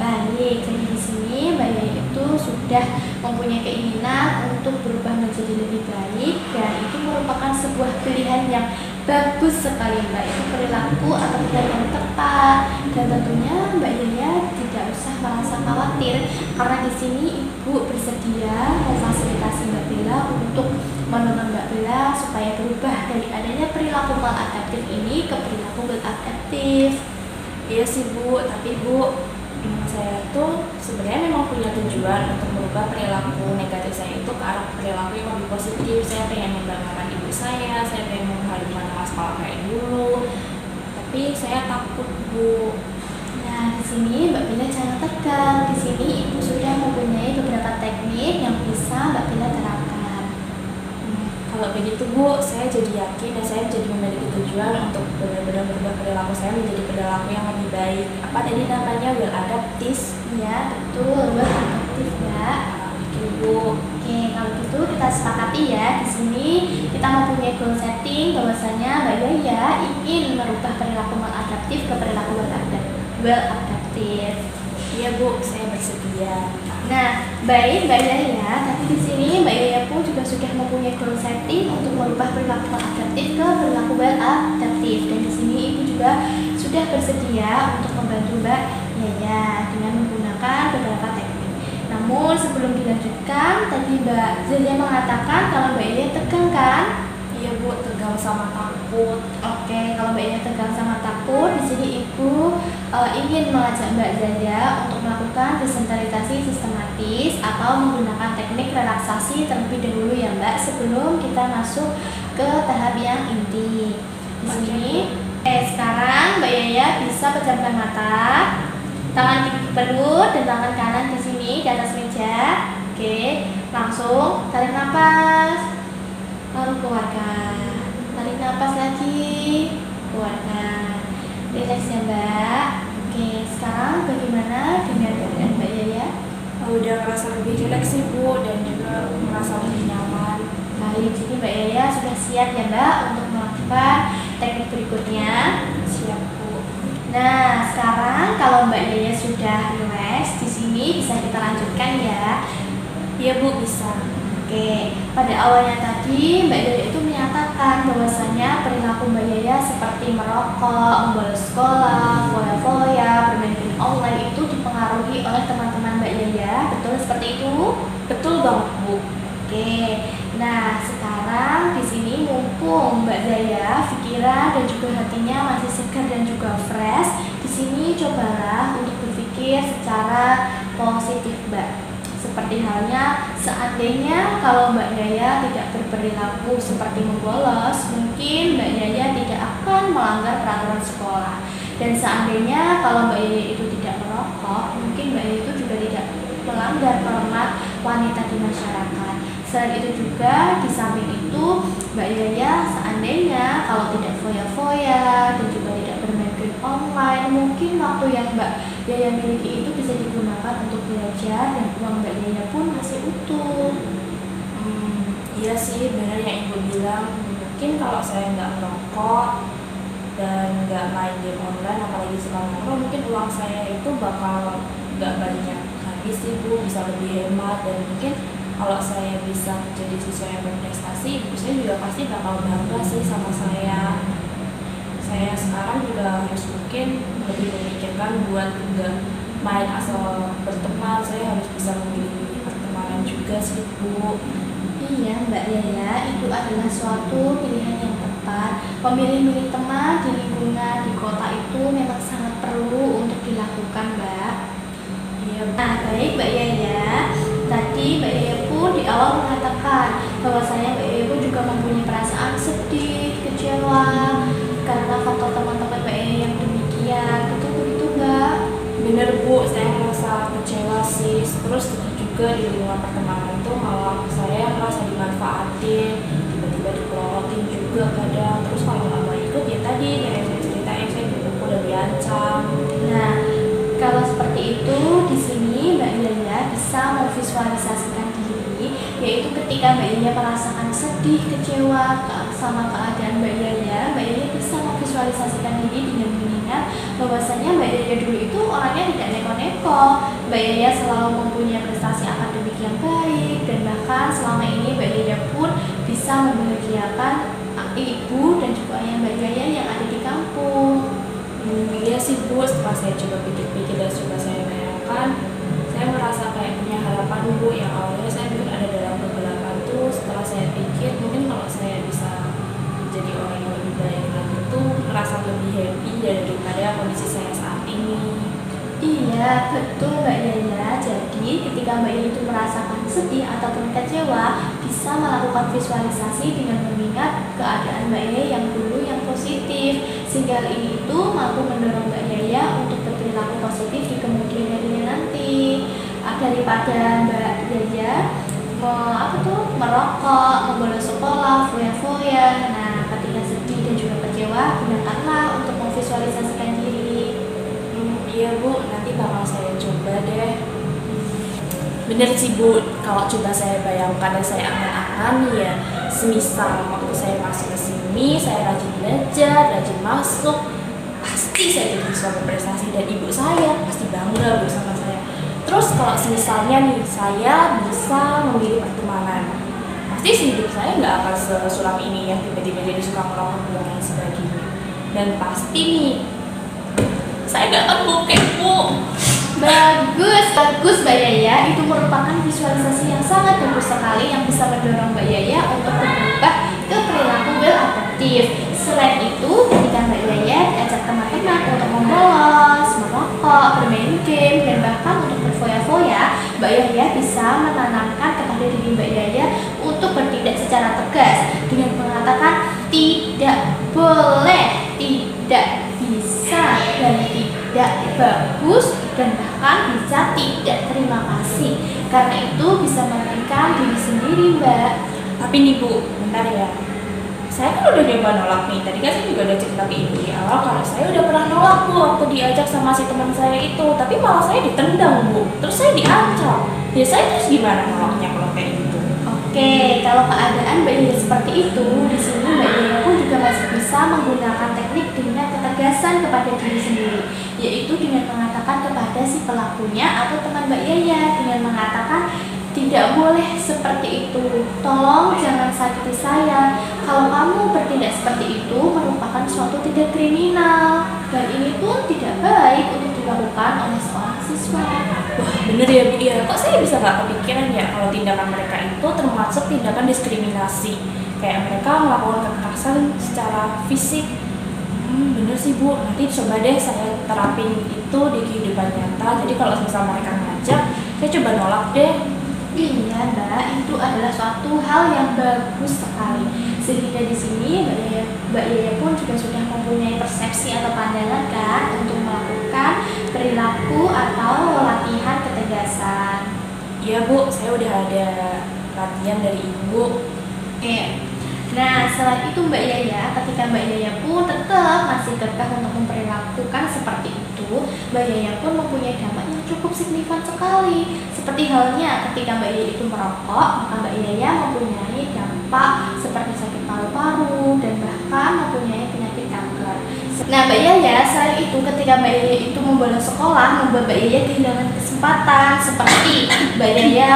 Baik, jadi di sini Mbak Yaya itu sudah mempunyai keinginan untuk berubah menjadi lebih baik, dan itu merupakan sebuah pilihan yang bagus sekali Mbak. Itu perilaku atau pilihan yang tepat, dan tentunya Mbak Yaya tidak usah merasa khawatir karena di sini Ibu bersedia memfasilitasi Mbak Bella untuk menolong Mbak Bella supaya berubah dari adanya perilaku maladaptif ini ke perilaku beradaptif. Iya sih Bu, tapi Bu, saya tuh sebenarnya memang punya tujuan untuk merubah perilaku negatif saya itu ke arah perilaku yang lebih positif. Saya pengen membanggakan ibu saya pengen menghadirkan nama sekolah kayak dulu, tapi saya takut Bu. Nah, di sini Mbak Bella jangan tegang. Di sini Ibu sudah mempunyai beberapa teknik yang bisa Mbak Bella terapkan. Kalau begitu Bu, saya jadi yakin dan saya jadi memiliki tujuan untuk benar-benar berubah perilaku saya menjadi perilaku yang lebih baik. Apa tadi namanya, well adaptif? Ya, betul, beradaptif ya. Oke Bu. Oke, kalau gitu kita sepakati ya. Di sini kita mempunyai goal setting bahwasanya Mbak Yaya ingin merubah perilaku maladaptif ke perilaku well-adaptif. Iya Bu, saya bersedia. Nah, baik Mbak Yaya, tapi di sini Mbak Yaya pun juga sudah mempunyai goal setting untuk merubah perilaku maladaptif ke perilaku well-adaptif. Dan di sini Ibu juga sudah bersedia untuk membantu Mbak Yaya dengan menggunakan beberapa teknik. Namun sebelum dilanjutkan, tadi Mbak Yaya mengatakan kalau Mbak Yaya tegang kan? Iya Bu, tegang sama takut. Oke, kalau Mbak Yaya tegang sama takut, di sini Ibu ingin mengajak Mbak Yaya untuk melakukan desentralisasi sistematis atau menggunakan teknik relaksasi terlebih dahulu ya Mbak, sebelum kita masuk ke tahap yang inti. Di sini, sekarang Mbak Yaya bisa pejamkan mata, tangan kiri perut dan tangan kanan di sini di atas meja. Oke, langsung tarik nafas. Lalu keluarkan, tarik nafas lagi, keluarkan. Relax ya Mbak. Oke, sekarang bagaimana dengan keadaan Mbak Yaya? Udah merasa lebih rileks sih Bu, dan juga merasa lebih nyaman. Baik, jadi Mbak Yaya sudah siap ya Mbak untuk melakukan teknik berikutnya. Siap Bu. Nah, sekarang kalau Mbak Yaya sudah relax, di sini bisa kita lanjutkan ya. Iya Bu, bisa. Oke, pada awalnya tadi Mbak Yaya itu menyatakan bahwasanya perilaku Mbak Yaya seperti merokok, membolos sekolah, foya-foya, bermain game online itu dipengaruhi oleh teman-teman Mbak Yaya. Betul seperti itu? Betul banget Bu. Oke, nah sekarang di sini mumpung Mbak Yaya pikiran dan juga hatinya masih segar dan juga fresh, di sini cobalah untuk berpikir secara positif Mbak. Seperti halnya seandainya kalau Mbak Yaya tidak berperilaku seperti membolos, mungkin Mbak Yaya tidak akan melanggar peraturan sekolah. Dan seandainya kalau Mbak Yaya itu tidak merokok, mungkin Mbak Yaya itu juga tidak melanggar hormat wanita di masyarakat. Selain itu juga di samping itu Mbak Yaya seandainya kalau tidak foya-foya dan juga tidak bermain game online, mungkin waktu yang Mbak Yaya miliki itu bisa digunakan untuk belajar dan uang Mbak Yaya pun masih utuh. Iya sih, benar yang Ibu bilang. Mungkin kalau saya nggak merokok dan nggak main game online, apalagi sekarang mungkin uang saya itu bakal nggak banyak habis sih Bu, bisa lebih hemat. Dan mungkin kalau saya bisa jadi siswa yang berprestasi, ibu saya juga pasti bakal bangga sih sama saya. Saya sekarang juga harus mungkin lebih memikirkan buat nggak main asal berteman. Saya harus bisa memilih pertemanan juga sih Bu. Iya Mbak Yaya, itu adalah suatu pilihan yang tepat. Memilih-milih teman di lingkungan di kota itu memang sangat perlu untuk dilakukan Mbak. Iya. Nah baik Mbak Yaya, tadi Mbak Yaya pun di awal mengatakan bahwasanya Mbak Yaya pun juga mempunyai perasaan sedih, kecewa karena faktor teman-teman Mbak Yaya yang demikian. Betul begitu Mbak? Terus juga di lingkungan pertemanan itu malah saya merasa dimanfaatin, tiba-tiba dipelorotin juga kadang. Terus kalau nggak mau ikut ya tadi kayak saya ceritain, saya dipukul dan diancam. Nah, kalau seperti itu di sini Mbak Yaya bisa memvisualisasikan diri, yaitu ketika Mbak Yaya merasakan sedih, kecewa sama keadaan Mbak Yaya bisa memvisualisasikan diri dengan mengingat bahwasanya Mbak Yaya dulu itu orangnya tidak neko-neko. Mbak Yaya selalu mempunyai prestasi akademik yang baik, dan bahkan selama ini Mbak Yaya pun bisa membahagiakan ibu dan juga ayah Mbak Yaya yang ada di kampung. Iya sih Bu, setelah saya coba pikir-pikir dan coba saya bayangkan, saya merasa kayak punya harapan Bu, yang awalnya saya mungkin ada dalam kegelapan tuh. Setelah saya pikir mungkin kalau saya bisa jadi orang yang lebih baik lagi tuh merasa lebih happy daripada kondisi saya saat ini. Iya, betul Mbak Yaya. Jadi ketika Mbak Yaya itu merasakan sedih ataupun kecewa, bisa melakukan visualisasi dengan mengingat keadaan Mbak Yaya yang dulu yang positif, sehingga hal ini itu mampu mendorong Mbak Yaya untuk berperilaku positif di kemudian harinya nanti. Daripada Mbak Yaya merokok, membolos sekolah, foya-foya. Nah, ketika sedih dan juga kecewa, gunakanlah untuk memvisualisasikan diri. Iya Bu, nanti bakal saya coba deh. Bener sih Bu, kalau coba saya bayangkan dan saya angan-angan ya, semisal waktu saya masuk ke sini, saya rajin belajar, rajin masuk, pasti saya jadi suatu prestasi dan ibu saya pasti bangga Bu sama saya. Terus kalau semisalnya nih, saya bisa memilih pertemanan, pasti hidup saya nggak akan sesuram ini ya, tiba-tiba jadi suka merokok dan lain sebagainya. Dan pasti nih, saya nggak akan bokeh Bu. Bagus Mbak Yaya, itu merupakan visualisasi yang sangat bagus sekali yang bisa mendorong Mbak Yaya untuk berubah ke perilaku well-adaptif. Selain itu, ketika Mbak Yaya diajak teman-teman untuk membolos, merokok, bermain game, dan bahkan untuk berfoya-foya, Mbak Yaya bisa menanamkan kepada diri Mbak Yaya untuk bertindak secara tegas dengan mengatakan tidak boleh, tidak bisa, dan tidak bagus, dan bahkan bisa tidak terima kasih. Karena itu bisa memberikan diri sendiri Mbak. Tapi nih Bu, bentar ya, saya kan udah nyoba nolak nih. Tadi kan saya juga udah cerita ke ibu di awal kalau saya udah pernah nolak Bu waktu diajak sama si teman saya itu, tapi malah saya ditendang Bu, terus saya diancam. Ya saya terus gimana nolaknya kalau kayak gitu? Oke, kalau keadaan Mbak Yaya seperti itu, di sini Mbak Yaya pun juga masih bisa menggunakan teknik dengan ketegasan kepada diri sendiri, yaitu dengan mengatakan kepada si pelakunya atau teman Mbak Yaya dengan mengatakan tidak boleh seperti itu, tolong jangan sakiti saya. Kalau kamu bertindak seperti itu merupakan suatu tindak kriminal, dan ini pun tidak baik untuk dilakukan oleh seorang siswa. Wah bener ya Bu, ya kok saya bisa nggak kepikiran ya kalau tindakan mereka itu termasuk tindakan diskriminasi, kayak mereka melakukan kekerasan secara fisik. Bener sih Bu, nanti coba deh saya terapin itu di kehidupan nyata. Jadi kalau misal mereka ngajak, saya coba nolak deh. Iya Mbak, itu adalah suatu hal yang bagus sekali. Sehingga di sini Mbak Yaya pun juga sudah mempunyai persepsi atau pandangan kan untuk melakukan perilaku atau latihan ketegasan. Iya Bu, saya udah ada latihan dari ibu. Oke. Nah, selain itu Mbak Yaya, ketika Mbak Yaya pun tetap masih kekeh untuk memperlakukan seperti itu, Mbak Yaya pun mempunyai dampak yang cukup signifikan sekali. Seperti halnya ketika Mbak Yaya itu merokok, maka Mbak Yaya mempunyai dampak seperti sakit paru-paru dan bahkan mempunyai penyakit kanker. Nah Mbak Yaya, selain itu ketika Mbak Yaya itu membolos sekolah, membuat Mbak Yaya kehilangan kesempatan seperti Mbak Yaya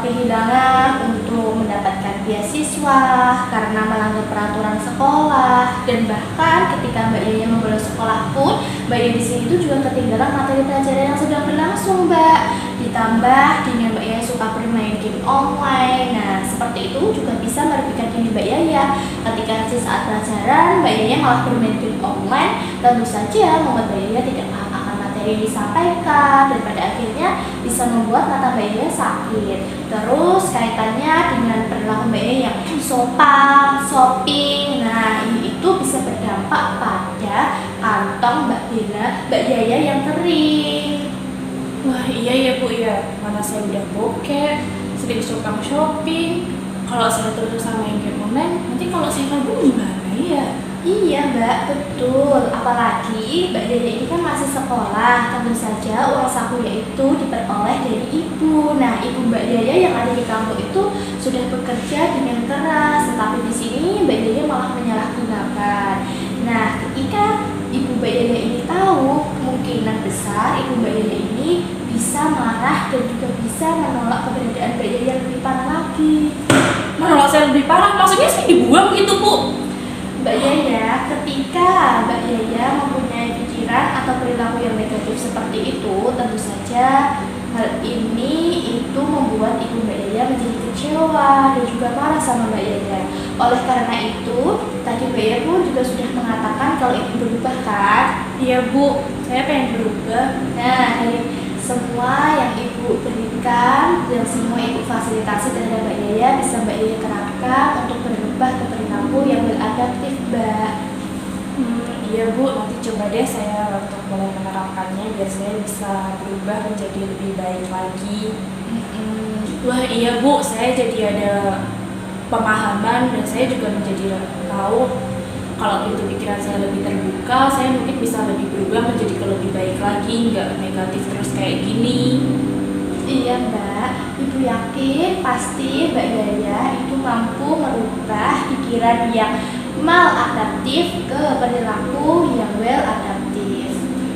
kehilangan untuk mendapatkan beasiswa karena melanggar peraturan sekolah, dan bahkan ketika Mbak Yaya membolos sekolah pun Mbak Yaya di sini itu juga ketinggalan materi pelajaran yang sedang berlangsung Mbak. Ditambah dengan Mbak Yaya suka bermain game online. Nah seperti itu juga bisa merugikan diri Mbak Yaya. Ketika saat pelajaran Mbak Yaya malah bermain game online, tentu saja membuat Mbak Yaya tidak paham akan materi yang disampaikan, dan pada akhirnya bisa membuat mata Mbak Yaya sakit. Terus kaitannya dengan perilaku Mbak Yaya yang sopan, shopping, nah ini itu bisa berdampak pada kantong Mbak Yaya yang kering. Wah iya ya Bu ya, mana saya udah bokeh, sering suka shopping. Kalau saya terus sama yang game online, nanti kalau saya kabur gimana ya? Iya Mbak, betul. Apalagi Mbak Yaya ini kan masih sekolah, tentu saja uang sakunya itu diperoleh dari ibu. Nah, ibu Mbak Yaya yang ada di kampung itu sudah bekerja dengan keras, tetapi di sini Mbak Yaya malah menyalahgunakan. Nah, ketika ibu Mbak Yaya ini tahu, kemungkinan besar ibu Mbak Yaya ini bisa marah dan juga bisa menolak keberadaan Mbak Yaya yang lebih parah lagi. Menolak saya lebih parah, maksudnya saya dibuang gitu Bu? Mbak Yaya, ketika Mbak Yaya mempunyai pikiran atau perilaku yang negatif seperti itu, tentu saja hal ini itu membuat ibu Mbak Yaya menjadi kecewa dan juga marah sama Mbak Yaya. Oleh karena itu, tadi Mbak Yaya pun juga sudah mengatakan kalau ibu berubah kan? Iya Bu, saya pengen berubah. Nah, dari semua yang ibu berikan dan semua ibu fasilitasi terhadap Mbak Yaya bisa Mbak Yaya terapkan untuk berubah ke perilaku yang beradaptif, Mbak. Iya Bu, nanti coba deh saya untuk mulai menerapkannya biar saya bisa berubah menjadi lebih baik lagi. Wah iya Bu, saya jadi ada pemahaman dan saya juga menjadi tahu kalau pintu pikiran saya lebih terbuka, saya mungkin bisa lebih berubah menjadi lebih baik lagi, nggak negatif terus kayak gini. Iya Mbak, Ibu yakin pasti Mbak Yaya itu mampu merubah pikiran yang maladaptif ke perilaku yang well adaptif.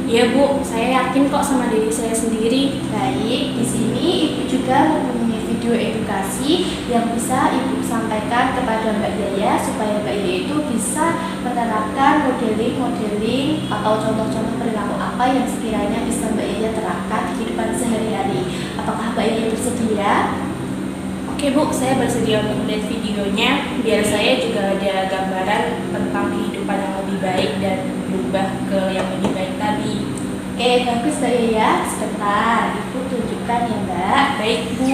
Iya Bu, saya yakin kok sama diri saya sendiri. Baik, di sini Ibu juga mempunyai video edukasi yang bisa Ibu sampaikan kepada Mbak Yaya supaya Mbak Yaya itu bisa menerapkan modeling-modeling atau contoh-contoh perilaku apa yang sekiranya bisa Mbak Yaya terapkan di kehidupan sehari-hari. Apakah Mbak Yaya bersedia? Oke Bu, saya bersedia untuk melihat videonya biar saya juga ada gambaran tentang kehidupan yang lebih baik dan berubah ke yang lebih baik tadi. Oke, bagus Mbak Yaya. Sebentar, Ibu tunjukkan ya Mbak. Baik Bu.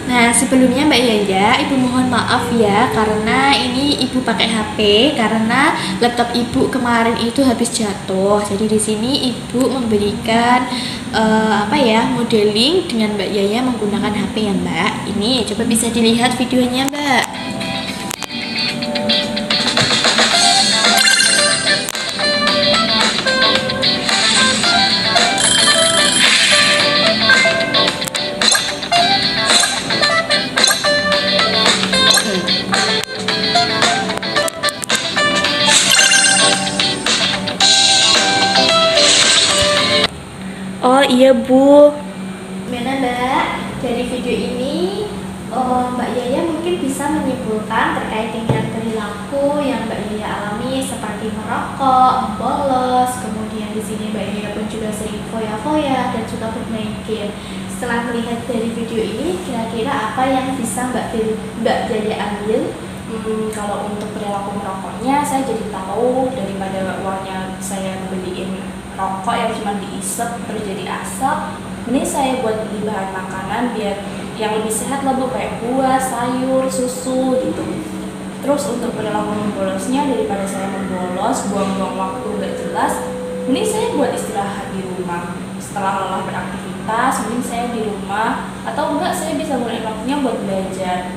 Nah, sebelumnya Mbak Yaya, Ibu mohon maaf ya karena ini Ibu pakai HP karena laptop Ibu kemarin itu habis jatuh. Jadi di sini Ibu memberikan modeling dengan Mbak Yaya menggunakan HP ya Mbak. Ini coba bisa dilihat videonya Mbak. Oh iya Bu. Gimana Mbak? Dari video ini Mbak Yaya mungkin bisa menyimpulkan terkait dengan perilaku yang Mbak Yaya alami seperti merokok, membolos, kemudian di sini Mbak Yaya pun juga sering foya-foya dan juga bermain game. Setelah melihat dari video ini, kira-kira apa yang bisa Mbak Yaya ambil? Kalau untuk perilaku merokoknya saya jadi tahu daripada uangnya saya beliin rokok yang cuma diisep terus jadi asap, ini saya buat beli bahan makanan biar yang lebih sehat lah Bu, kayak buah, sayur, susu gitu. Terus untuk perilaku membolosnya, daripada saya membolos, buang-buang waktu gak jelas, ini saya buat istirahat di rumah. Setelah lelah beraktivitas, mending saya di rumah, atau enggak saya bisa mulai waktunya buat belajar.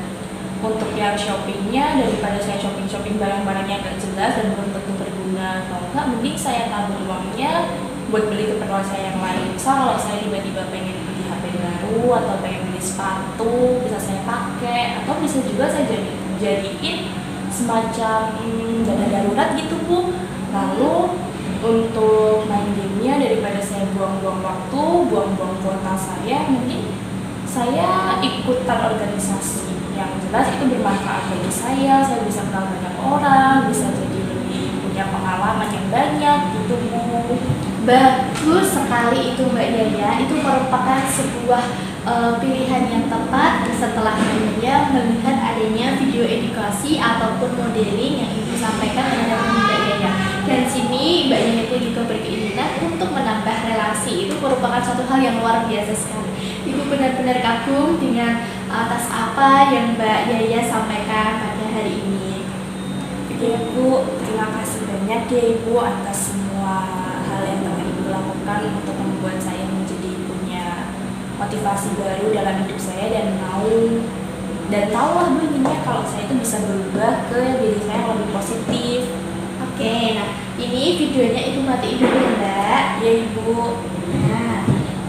Untuk yang shoppingnya, daripada saya shopping barang-barangnya gak jelas dan belum tentu berguna atau enggak, mending saya tabung uangnya buat beli keperluan saya yang lain. Misal kalau saya tiba-tiba pengen beli HP baru atau pengen beli sepatu, bisa saya pakai, atau bisa juga saya jadiin semacam dana darurat gitu Bu. Lalu untuk main gamenya, daripada saya buang-buang waktu, buang-buang kuota saya, mending saya ikutan organisasi yang jelas itu bermanfaat bagi saya bisa kenal banyak orang, bisa jadi lebih punya pengalaman yang banyak gitu Bu. Bagus sekali itu Mbak Yaya, itu merupakan sebuah pilihan yang tepat setelah Mbak Yaya melihat adanya video edukasi ataupun modeling yang Ibu sampaikan terhadap Mbak Yaya. Dan sini Mbak Yaya pun juga berkeinginan untuk menambah relasi, itu merupakan suatu hal yang luar biasa sekali. Ibu benar-benar kagum dengan atas apa yang Mbak Yaya sampaikan pada hari ini. Ya Bu, terima kasih banyak ya Ibu atas semua hal yang telah Ibu lakukan untuk membuat saya menjadi punya motivasi baru dalam hidup saya dan tahu lah Bu intinya kalau saya itu bisa berubah ke diri saya yang lebih positif. Oke, nah ini videonya Ibu matiin dulu ya Mbak. Ya Ibu. Nah,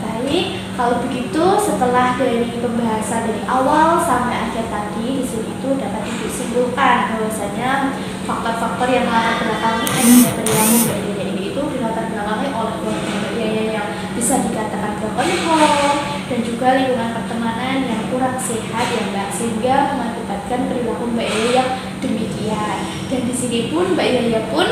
baik. Kalau begitu setelah dari pembahasan dari awal sampai akhir tadi di sini itu dapat Ibu simpulkan bahwasanya faktor-faktor yang melatar belakangi adanya perilaku Mbak Yaya ini itu dilatar belakangi oleh keluarga Mbak Yaya yang bisa dikatakan broken home dan juga lingkungan pertemanan yang kurang sehat ya Mbak, sehingga mengakibatkan perilaku Mbak Yaya yang demikian. Dan di sini pun Mbak Yaya pun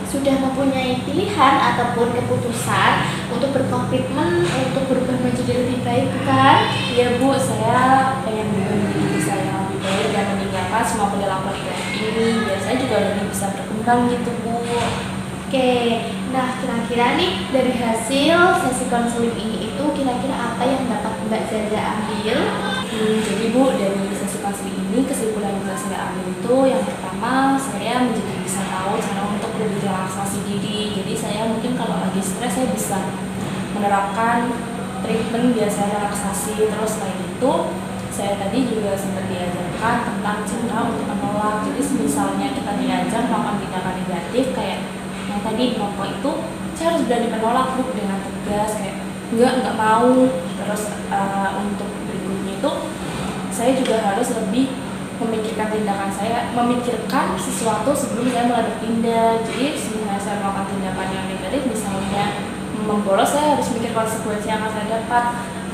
sudah mempunyai pilihan ataupun keputusan untuk berkomitmen untuk berubah menjadi lebih baik, bukan? Ya Bu, saya pengen berubah menjadi diri saya yang lebih baik dan meninggalkan semua perilaku negatif ini biar saya juga lebih bisa berkembang gitu Bu. Oke, nah kira-kira nih dari hasil sesi konseling ini itu kira-kira apa yang dapat Mbak Zaza ambil? Jadi Bu, dari sesi konseling ini kesimpulan yang bisa saya ambil itu yang pertama saya menjadi bisa tahu cara untuk lebih relaksasi diri. Jadi saya mungkin kalau lagi stres saya bisa menerapkan treatment biar saya relaksasi. Terus selain itu saya tadi juga sempat diajarkan tentang cara untuk menolak. Jadi misalnya kita diajar melakukan tindakan negatif kayak yang tadi merokok itu, saya harus berani menolak Bu dengan tegas kayak enggak mau. Terus untuk berikutnya itu saya juga harus lebih memikirkan tindakan saya, memikirkan sesuatu sebelum saya mulai bertindak. Jadi sebelum saya melakukan tindakan yang negatif, misalnya membolos, saya harus mikir konsekuensi yang akan saya dapat.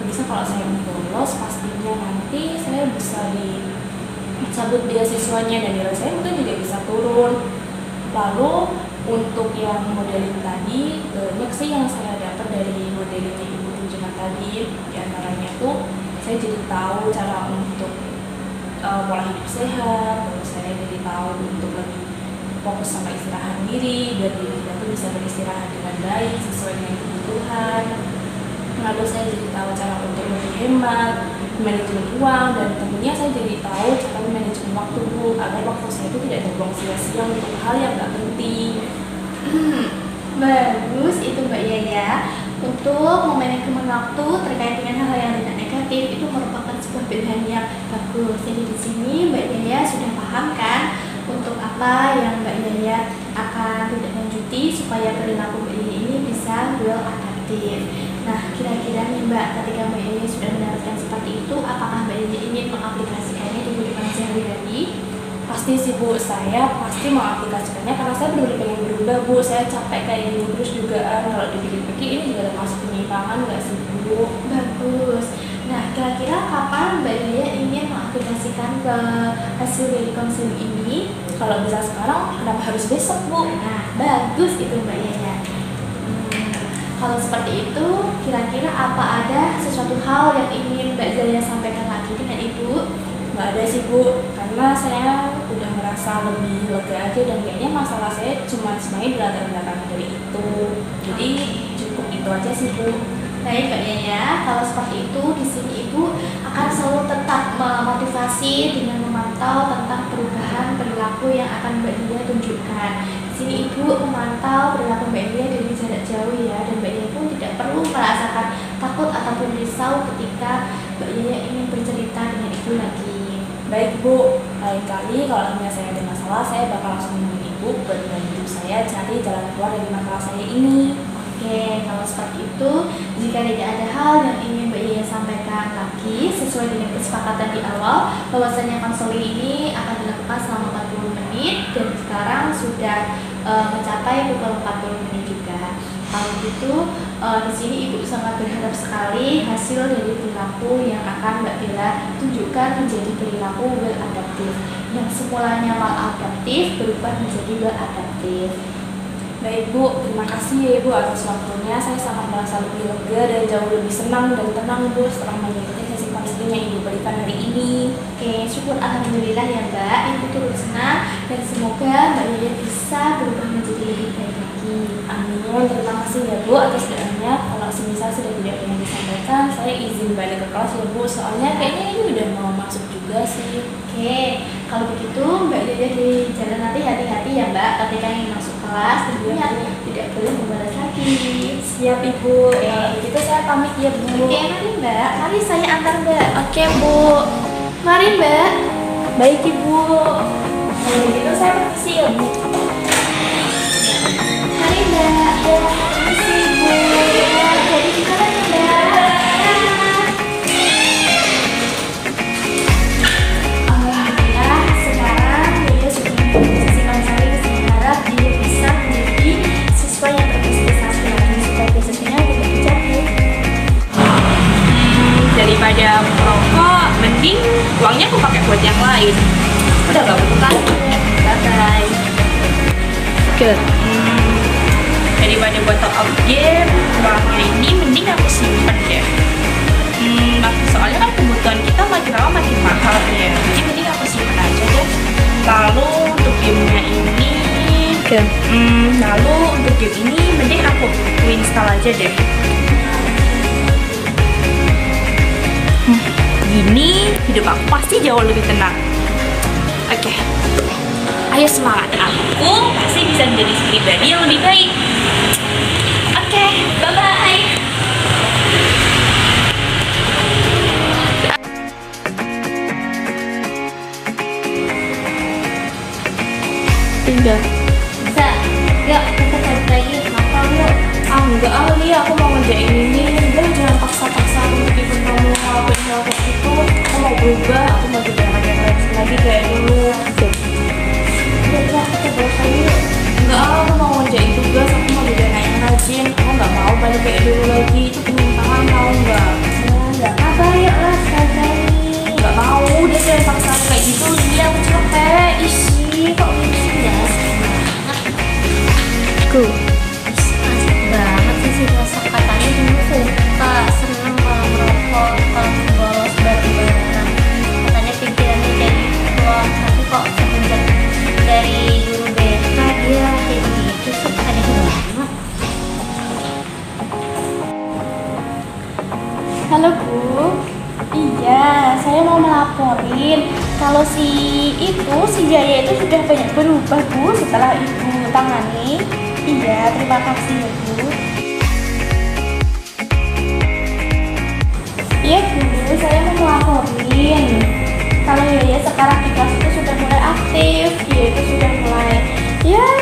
Bisa kalau saya membolos, pastinya nanti saya bisa dicabut beasiswanya dan nilai saya mungkin juga bisa turun. Lalu untuk yang modeling tadi, banyak sih yang saya dapat dari modelingnya Ibu tunjukkan tadi. Di antaranya tuh saya jadi tahu cara untuk pola hidup sehat, terus saya jadi tahu untuk lebih fokus sama istirahat diri biar diri kita tuh bisa beristirahat dengan baik sesuai dengan kebutuhan. Lalu saya jadi tahu cara untuk lebih hemat, manajemen uang, dan tentunya saya jadi tahu cara manajemen waktu Bu agar waktu saya itu tidak terbuang sia-sia untuk hal yang gak penting. Bagus itu Mbak Yaya. Untuk memanajemen waktu terkait dengan hal-hal yang tidak negatif itu merupakan sebuah pilihan yang bagus. Jadi di sini Mbak Yaya sudah paham kan untuk apa yang Mbak Yaya akan tidak lanjuti supaya perilaku Mbak Yaya ini bisa well adaptif. Nah kira-kira nih Mbak, ketika Mbak Yaya sudah mendapatkan seperti itu, apakah Mbak Yaya ingin mengaplikasikannya di kehidupan sehari-hari? Pasti sih Bu, saya pasti mau aplikasikannya karena saya benar-benar pengen berubah Bu. Saya capek kayak gini terus juga kalau dipikir-pikir ini juga termasuk penyimpangan nggak sih Bu? Bagus. Nah kira-kira kapan Mbak Yaya ingin mengaplikasikan ke hasil dari konseling ini? Kalau bisa sekarang, kenapa harus besok Bu? Nah bagus itu Mbak Yaya. Kalau seperti itu, kira-kira apa ada sesuatu hal yang ingin Mbak Zaya sampaikan lagi dengan Ibu? Nggak ada sih Bu, karena saya udah merasa lebih lega aja dan kayaknya masalah saya cuma semuanya di latar belakang dari itu. Jadi cukup itu aja sih Bu. Baik Mbak Yaya, kalau seperti itu di sini Ibu akan selalu tetap memotivasi dengan memantau tentang perubahan perilaku yang akan Mbak Yaya tunjukkan. Di sini Ibu memantau perilaku Mbak Yaya dari jarak jauh ya, dan Mbak Yaya pun tidak perlu merasakan takut ataupun risau ketika Mbak Yaya ingin bercerita dengan Ibu lagi. Baik Bu, lain kali kalau saya ada masalah, saya bakal langsung hubungi Ibu buat bantu saya cari jalan keluar dari masalah saya ini. Oke, kalau seperti itu, jika tidak ada hal yang ingin Mbak Yaya sampaikan lagi sesuai dengan kesepakatan di awal, bahwasanya konseling ini akan dilakukan selama 40 menit dan sekarang sudah mencapai pukul 40 menit juga. Kalau gitu, di sini Ibu sangat berharap sekali hasil dari perilaku yang akan Mbak Bella tunjukkan menjadi perilaku well adaptif, yang semulanya maladaptif berubah menjadi well adaptif. Baik Bu, terima kasih ya Ibu atas waktunya. Saya sangat merasa lebih lega dan jauh lebih senang dan tenang Bu setelah mengikuti sesi konseling yang Ibu berikan hari ini. Oke, syukur alhamdulillah ya Mbak. Ibu turut senang dan semoga Mbak Yaya bisa berubah menjadi lebih baik lagi. Amin. Terima kasih ya Bu atas doanya. Kalau semisal sudah tidak ada yang disampaikan, saya izin balik ke kelas ya Bu. Soalnya kayaknya ini udah mau masuk juga sih. Oke, kalau begitu Mbak Yaya di jalan nanti hati-hati ya Mbak ketika ingin masuk kelas, tentunya tidak boleh membalas lagi. Siap Ibu. Gitu saya pamit ya Bu. Oke, mari Mbak. Mari saya antar Mbak. Oke Bu. Mari Mbak. Baik Ibu. Kalau gitu saya permisi ya Bu. Mari Mbak. Ya, permisi Bu. Ya, jadi gimana nih Mbak? Alhamdulillah sekarang dia sudah memposisikan saya ke sementara dia bisa menjadi siswa yang berprestasi lagi supaya besoknya tidak dijatuh. Daripada merokok, mending uangnya aku pakai buat yang lain. Udah gak butuh lagi. Bye bye. Good. Daripada buat top up game, uangnya ini mending aku simpen deh. Soalnya kan kebutuhan kita makin lama makin mahal ya. Jadi mending aku simpen aja deh. Lalu untuk gamenya ini, lalu untuk game ini mending aku install aja deh. Gini hidup aku pasti jauh lebih tenang. Oke. Ayo semangat, aku pasti bisa menjadi pribadi yang lebih baik. Oke, bye-bye. Tinggal. Za, yuk kita balik lagi makan yuk. Enggak Ali, aku mau ngerjain ini. Udah jangan paksa-paksa aku untuk ikut kamu ngelakuin hal kayak gitu. Aku mau berubah, aku mau jadi anak yang lagi kayak dulu. Udah, kita balik lagi yuk. Enggak, aku mau ngerjain tugas, aku mau jadi anak yang rajin. Aku nggak mau balik kayak dulu lagi. Itu penyimpangan, mau nggak? Ya, nggak apa-apa, yuk lah sekali. Nggak mau, dia jangan paksa aku kayak gitu. Dia aku capek. Ih, kok gitu sih ya? Go. Asik banget sih si Rosa, katanya dulu suka seneng kalau merokok, kalau bolos bareng-bareng. Katanya pikirannya kayak gitu loh, tapi kok semenjak dari guru BK dia kayak gitu sih, aneh banget. Halo Bu. Iya, saya mau melaporin kalau si Jaya itu sudah banyak berubah Bu setelah Ibu tangani. Iya, terima kasih ya Bu. Iya Bu, saya mau melaporin kalau Yaya sekarang di kelas itu sudah mulai aktif. Dia itu sudah mulai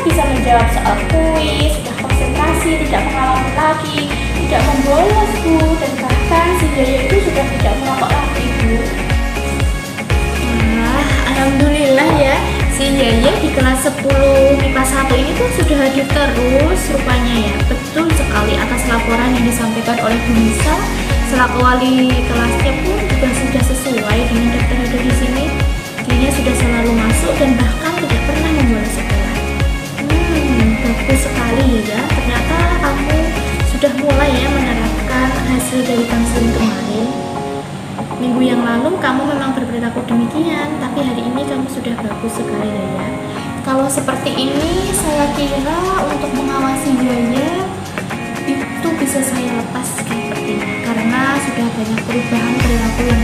bisa menjawab soal kuis, sudah konsentrasi, tidak mengalami lagi, tidak membolos Bu, dan bahkan si Jaya itu sudah tidak merokok lagi Bu. Wah, alhamdulillah ya. Si Yaya di kelas 10 MIPA 1 ini tuh sudah hadir terus rupanya ya. Betul sekali atas laporan yang disampaikan oleh Bu Nisa selaku wali kelasnya pun juga sudah sesuai dengan daftar ada di sini. Dirinya sudah selalu masuk dan bahkan tidak pernah membolos sekolah. Bagus sekali ya. Ternyata kamu sudah mulai ya menerapkan hasil dari konseling kemarin. Minggu yang lalu kamu memang berperilaku demikian, tapi hari ini kamu sudah bagus sekali ya. Kalau seperti ini, saya kira untuk mengawasi Yaya itu bisa saya lepas sepertinya, karena sudah banyak perubahan perilaku yang